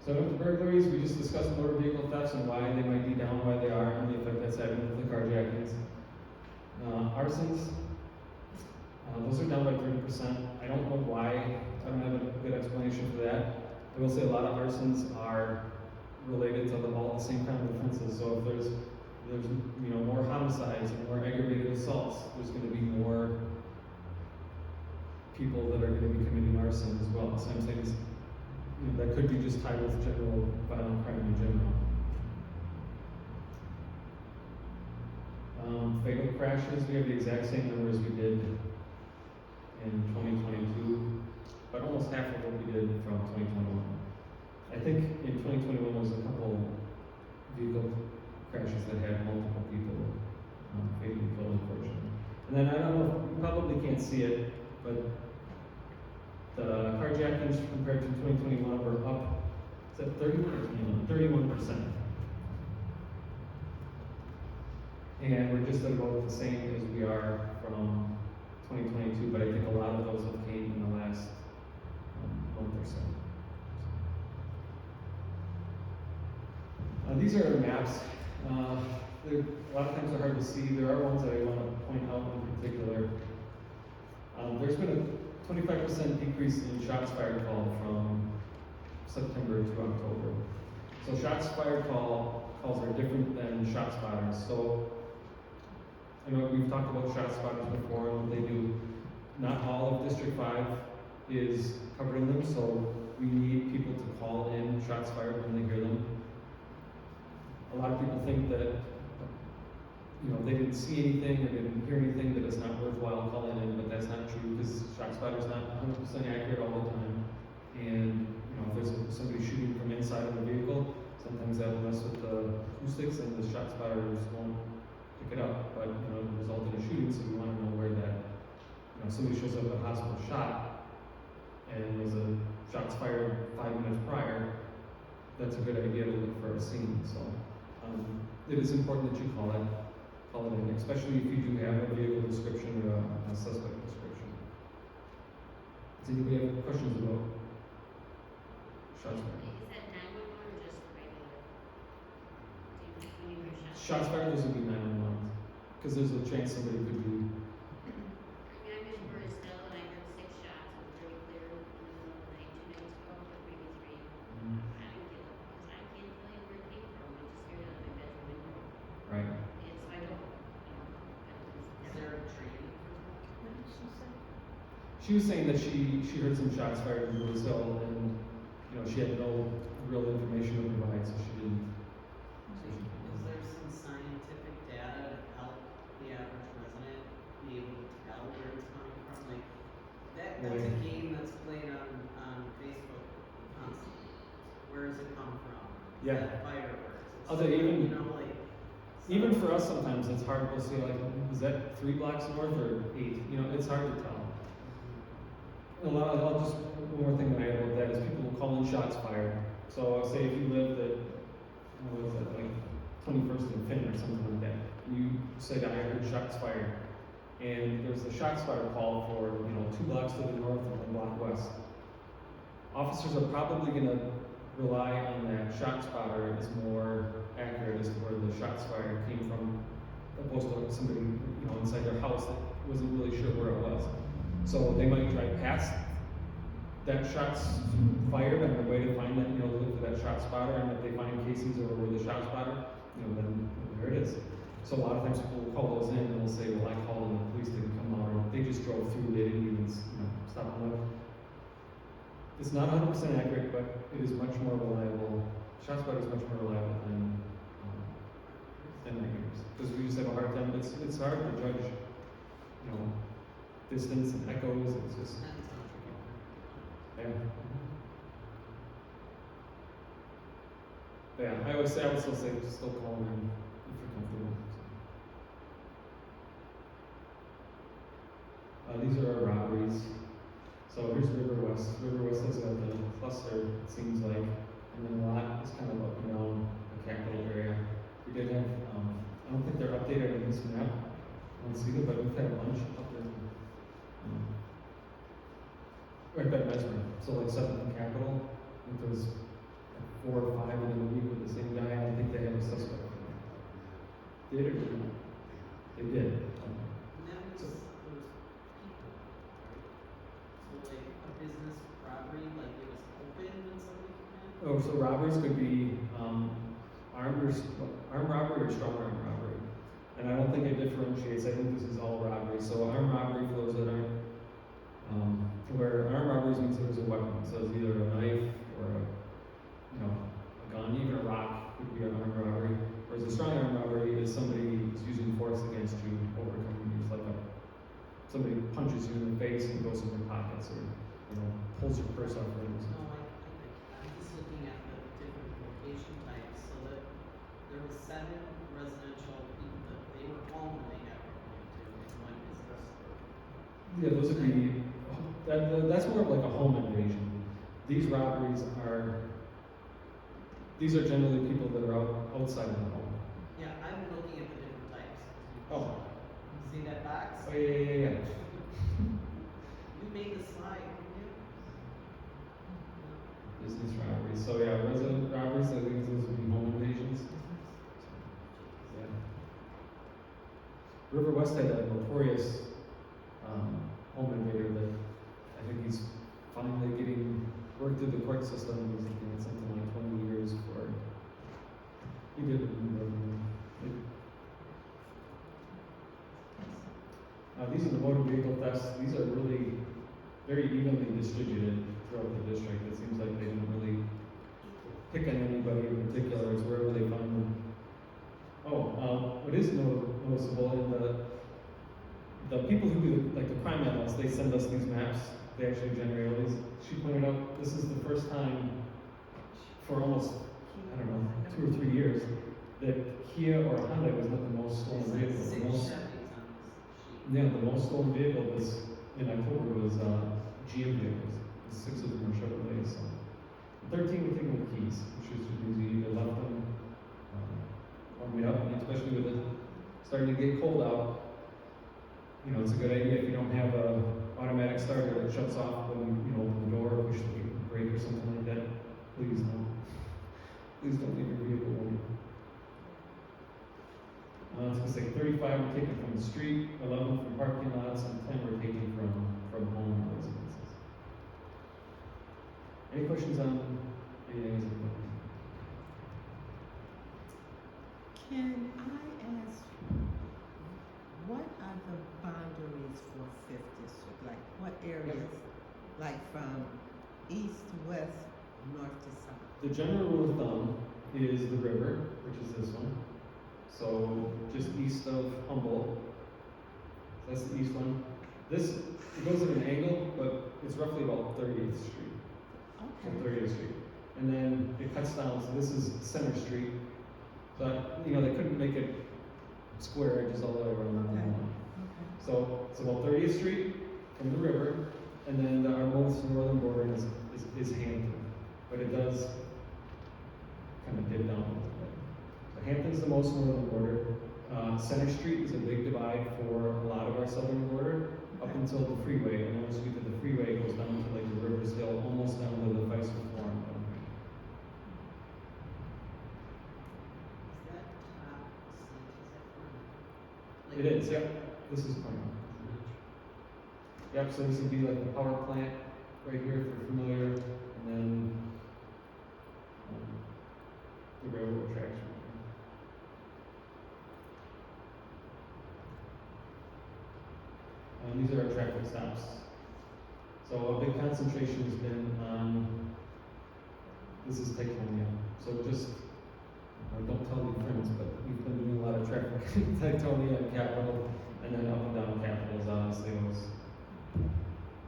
So with the burglaries, we just discussed motor vehicle thefts and why they might be down, why they are, and the effect that's having with the carjackings. Arsons, those are down by 30%. I don't know why. I don't have a good explanation for that. I will say a lot of arsons are related to all the same kind of offenses. So if there's more homicides and more aggravated assaults, there's going to be more people that are going to be committing arson as well. So I'm saying that could be just tied with general violent crime in general. Fatal crashes, we have the exact same numbers we did in 2022, but almost half of what we did from 2021. I think in 2021 there was a couple vehicle crashes that had multiple people fatally killed, unfortunately. And then I don't know, you probably can't see it, but the carjackings compared to 2021 were up, is that 31 or 21? 31%. And we're just about the same as we are from 2022, but I think a lot of those have came in the last month or so. These are maps. A lot of times they're hard to see. There are ones that I want to point out in particular. There's been a 25% decrease in shots fired call from September to October. So shots fired calls are different than shot spotters. So I know we've talked about shot spotters before and what they do. Not all of District 5 is covering them, so we need people to call in shots fired when they hear them. A lot of people think that they didn't see anything or didn't hear anything, that it's not worthwhile calling in, but that's not true because shot spotter's not 100% accurate all the time. And if there's somebody shooting from inside of the vehicle, sometimes that'll mess with the acoustics and the shot spotters won't pick it up. But it result in a shooting, so we want to know where that. Somebody shows up at a hospital shot, and there's a shots fired 5 minutes prior. That's a good idea to look for a scene. So it is important that you call it in, especially if you do have a vehicle description or a suspect description. Does anybody have questions about shots fired? Is that 911 or just regular? When you hear shots? Shots fired, those would be 911, because there's a chance somebody could be. I was in Bristol and I heard 6 shots. It was very clear in the middle of the night 2 nights ago, or maybe 3. I didn't get it because I can't tell you where it came from. I just heard it out of my bedroom window. Right. And so I don't, Is there a training? What did she say? She was saying that she heard some shots fired in Brazil, and she had no real information to provide, so she didn't. Is there some scientific data to help the average resident be able to tell where it's coming from? Like, that's a game that's played on Facebook constantly. Where does it come from? Is Yeah. that fireworks? I'll tell you, even so- for us sometimes it's hard to see, like, is that 3 blocks north or 8? It's hard to tell. I'll just, one more thing that I know about that is people will call in shots fired. So say if you lived at, what was that, like 21st and Finn or something like that, and you said, I heard shots fired, and there's a shots fired call for, 2 blocks to the north and 1 block west. Officers are probably going to rely on that shot spotter as more accurate as to where the shots fired came from, opposed to somebody, inside their house that wasn't really sure where it was. So they might drive past that shots fired on their way to find that, look for that shot spotter, and if they find casings over where the shot spotter, then there it is. So a lot of times people will call those in and they'll say, well, I called and the police didn't come out, or they just drove through, they didn't even, stop and look. It's not 100% accurate, but it is much more reliable. Shot spotter is much more reliable than regulars, because we just have a hard time. It's hard to judge, distance and echoes. It's just yeah. But yeah, I would still say still call them in if you're comfortable. These are our robberies. So here's River West. River West has got the cluster, it seems like, and then a lot is kind of up and down the capital area. We did have, I don't think they're updated on this map. I don't see it, but we've had a bunch up there. Right by Mesmer. So like 7th and Capitol, I think there was 4 or 5 in a week with the same guy. I think they have a suspect. Did or did not? They did. And that was those people, right? So like a business robbery, like it was open when somebody came in? Oh, so robberies could be armed robbery or strong arm robbery. And I don't think it differentiates. I think this is all robbery. So armed robbery for those that aren't, where armed robberies means there's a weapon. So it's either a knife or a gun, even a rock would be an armed robbery. Whereas a strong arm robbery is somebody who's using force against you, overcoming you. It's like somebody punches you in the face and goes in your pockets or, pulls your purse off or anything. No, I'm just looking at the different location types, so that there was 7 residential people that they were home when they got reported to, and 1 business. Yeah, those would be, that's more of like a home invasion. These robberies these are generally people that are outside of the home. Yeah, I'm looking at the different types. Oh. You see that box? Oh, yeah. You made the slide, didn't you? Business robberies. So yeah, resident robberies, I think those would be home invasions. Yeah. River West had a notorious home invader that I think he's finally getting worked through the court system. He's looking at something like 20 years for he did these are the motor vehicle thefts. These are really very evenly distributed throughout the district. It seems like they don't really pick on anybody in particular. It's wherever they find them. What is noticeable in the people who do the crime analysts, they send us these maps. They actually generate all these. She pointed out this is the first time for almost 2 or 3 years that Kia or Honda was not the most stolen vehicle. Six The most, Chevys on this sheet. yeah, the most stolen vehicle was in October was GM vehicles. 6 of them were Chevrolets. So 13 were taken with keys, which was just easy. They left them on the way up, and especially with it starting to get cold out. It's a good idea if you don't have a automatic starter that shuts off when you open the door or push the brake or something like that. Please don't. Please don't leave your vehicle running. It's going to say 35 were taken from the street, 11 from parking lots, and 10 were taken from home residences. Any questions on anything? Can I ask, what are the boundaries for 5th District? Like, what areas? Like from east, west, north to south? The general rule of thumb is the river, which is this one. So just east of Humboldt. That's the east one. It goes at an angle, but it's roughly about 30th Street. Okay. 30th Street. And then it cuts down, so this is Center Street. But, they couldn't make it square edges all the way around that one. Okay. So it's about 30th Street from the river, and then our most northern border is Hampton. But it does kind of dip down a little bit. So Hampton's the most northern border. Center Street is a big divide for a lot of our southern border up until the freeway, and then once you get to the freeway, it goes down to like the Rivers Hill, almost down to the Feisal Forum down here. Is that top six, is that front? It is, yep. This is Cornwall. Yep, so this would be like the power plant right here if you're familiar, and then the railroad tracks. These are our traffic stops. So a big concentration has been on, this is Tacoma. So just, don't tell your friends, but we've been doing a lot of traffic in Tacoma and Capitol, and then up and down Capitol is obviously always,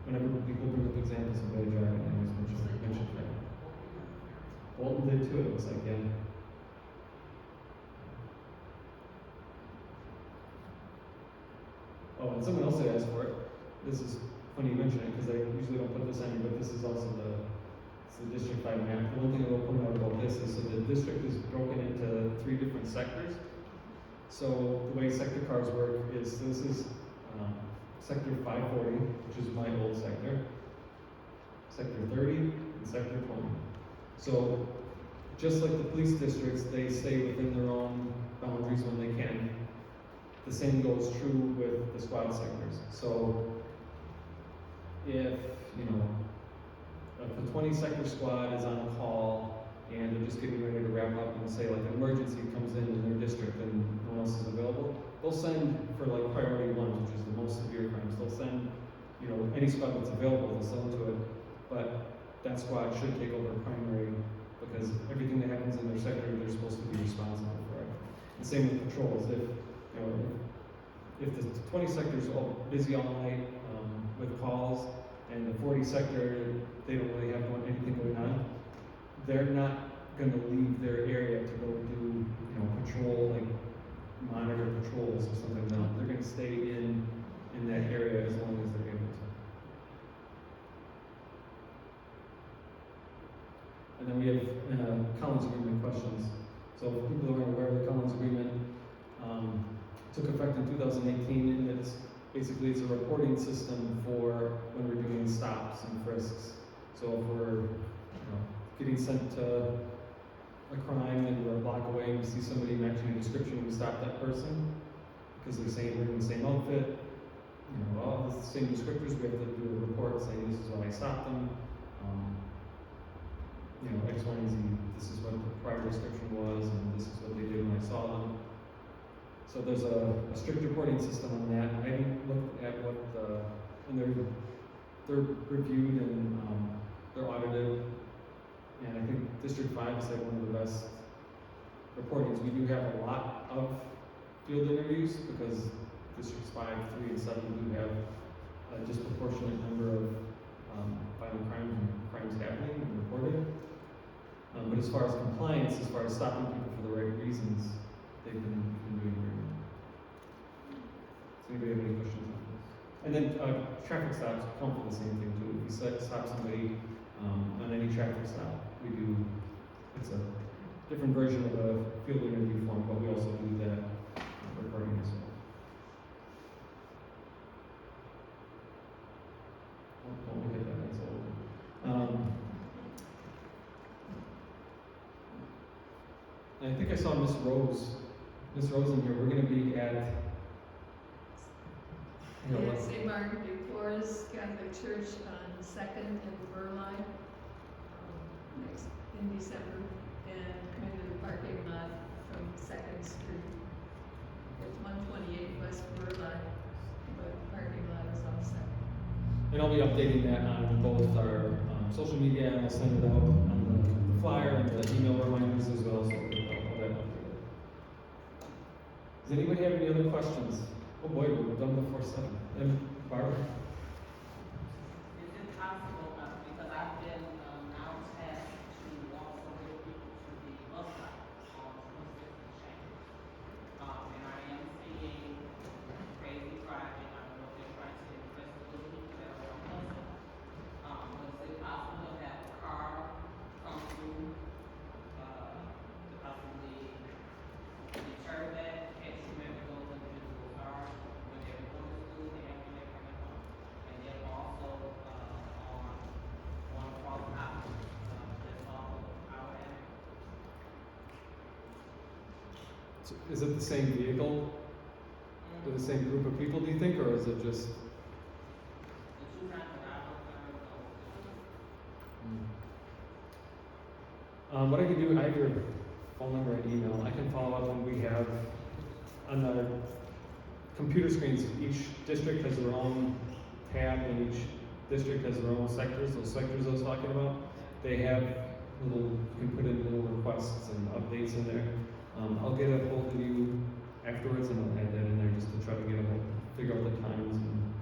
whenever people bring up examples of bad driving, I always mention that. Walton did too, it looks like, yeah. Oh, and someone else had asked for it. This is funny you mention it, because I usually don't put this on here, but this is also it's the District 5 map. The one thing I will point out about this is so the district is broken into 3 different sectors. So the way sector cars work is, this is Sector 540, which is my old sector, Sector 30, and Sector 20. So just like the police districts, they stay within their own boundaries when they can. The same goes true with the squad sectors. So if, you know, if the 20 sector squad is on call and they're just getting ready to wrap up and say like an emergency comes in their district and no one else is available, they'll send for like priority one, which is the most severe crimes, they'll send, you know, any squad that's available, they'll send to it, but that squad should take over primary because everything that happens in their sector, they're supposed to be responsible for it. The same with patrols. If, you know, if the 20 sector is all busy all night with calls, and the 40 sector, they don't really have anything going on, they're not going to leave their area to go do, you know, patrol, like monitor patrols or something. No, they're going to stay in that area as long as they're able to. And then we have Collins Agreement questions. So if people are aware of the Collins Agreement, took effect in 2018, and it's basically it's a reporting system for when we're doing stops and frisks. So if we're, you know, getting sent to a crime and we're a block away and we see somebody matching a description, we stop that person because they're saying we're in the same outfit, you know, all the same descriptors. We have to do a report saying this is why I stopped them. You know, X, Y, and Z. This is what the prior description was, and this is what they did when I saw them. So there's a strict reporting system on that. I haven't looked at what and they're reviewed and they're audited. And I think District 5 is like one of the best reportings. We do have a lot of field interviews because Districts 5, 3, and 7 do have a disproportionate number of violent crimes and crimes happening and reported. But as far as compliance, as far as stopping people for the right reasons, they've been doing very well. Does anybody have any questions on this? And then traffic stops count for the same thing too. If you stop somebody on any traffic stop, we do, it's a different version of a field interview form, but we also do that recording as well. Don't look at that, that's old. And I think I saw Miss Rose in here. We're going to be at, you know, At St. Martin de Porres Catholic Church on 2nd and Burleigh next in December, and come into the parking lot from 2nd Street. It's 128 West Burleigh, but the parking lot is on 2nd. and I'll be updating that on both our social media, and I'll send it out on the flyer and the email reminders as well. So all that updated. Does anybody have any other questions? Oh boy, we're done before 7. And Barbara? Is it possible, because I've been now tasked to walk some little people to the bus stop on 26th and Shannon. And I am seeing crazy driving. I don't know if they're trying to impress the little people that are on buses. But is it possible to have a car come through, to possibly deter that, in case you remember those individual cars when they're going to school, they have when they're coming home? And then also, on one across Hopkins, that's also our end. So is it the same vehicle with the same group of people, do you think, or is it just? The two times that I looked at What I can do, I have your phone number and email. I can follow up when we have on the computer screens. Each district has their own tab, and each district has their own sectors. Those sectors I was talking about, they have little. You can put in little requests and updates in there. I'll get a hold of you afterwards, and I'll add that in there just to try to get a hold, figure out the times and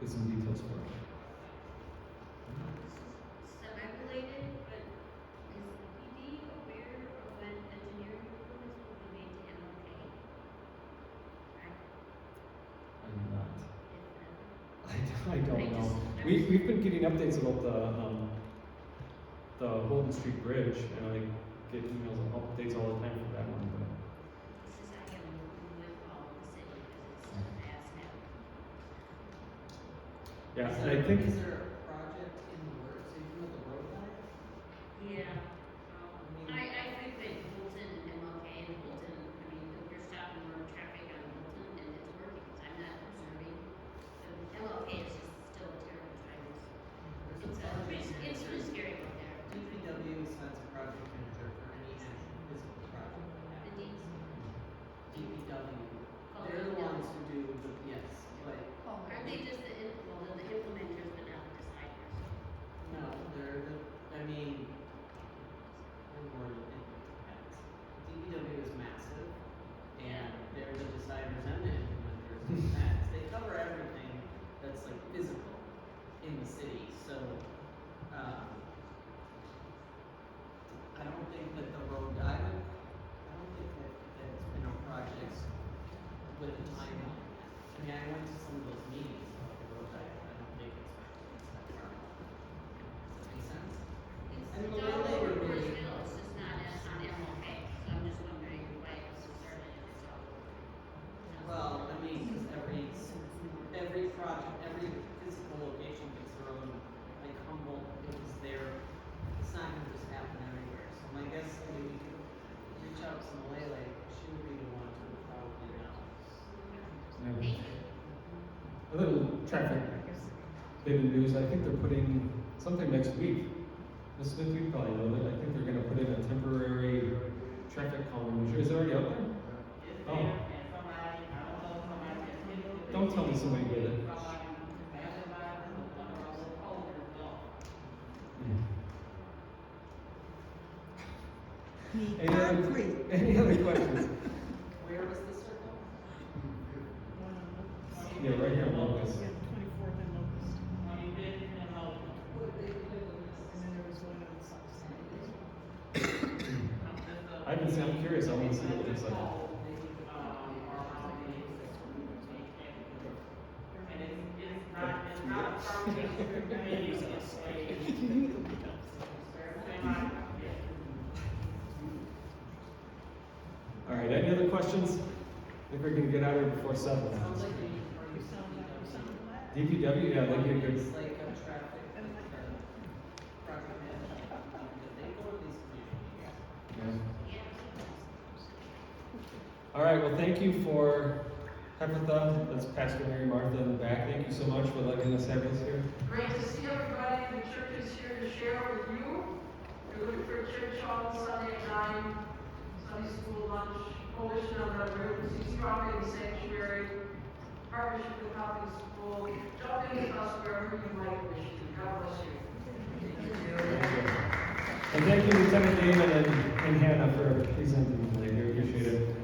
get some details for it. Semi-related, but is the PD aware of when engineering improvements will be made to MLK? I'm not. If I don't know. We've been getting updates about the Holden Street Bridge, and I get emails and updates all the time for that one. But this is, I am with all the city, because it's a fast now. yeah, and I think Is there a project in the works, even with the road light? Yeah, I traffic bit in news. I think they're putting something next week. Ms. Smith, you probably know that. I think they're gonna put in a temporary traffic calming measure. Is it already out there? It's Oh. there, and somebody, I don't know, somebody just hit it. Don't tell me somebody did it. Somebody vandalized it, or under a little pole or something. Concrete. Any other questions? Where was the circle? One on Locust. Yeah, right here on Locust. Yeah, 24th and Locust. When you did it, and all. And then there was one on the south side. I'm curious. I want to see what it looks like. It's not a permanent, it's All right. Any other questions? I think we're gonna get out of here before 7. Sounds like You sound glad. DPW, yeah, they get good. it's like a traffic, traffic management company, because they go to these communities. Yeah. All right, well, thank you for Tabitha, that's Pastor Mary Martha in the back. Thank you so much for letting us have this here. Great to see everybody. The church is here to share with you. We're looking for church on Sunday at 9, Sunday school lunch, coalition of the emergency dropping sanctuary, partnership with Hopping School. Jump in with us wherever you might wish to. God bless you. And thank you, Lieutenant Damon and Hannah, for presenting tonight. We appreciate it.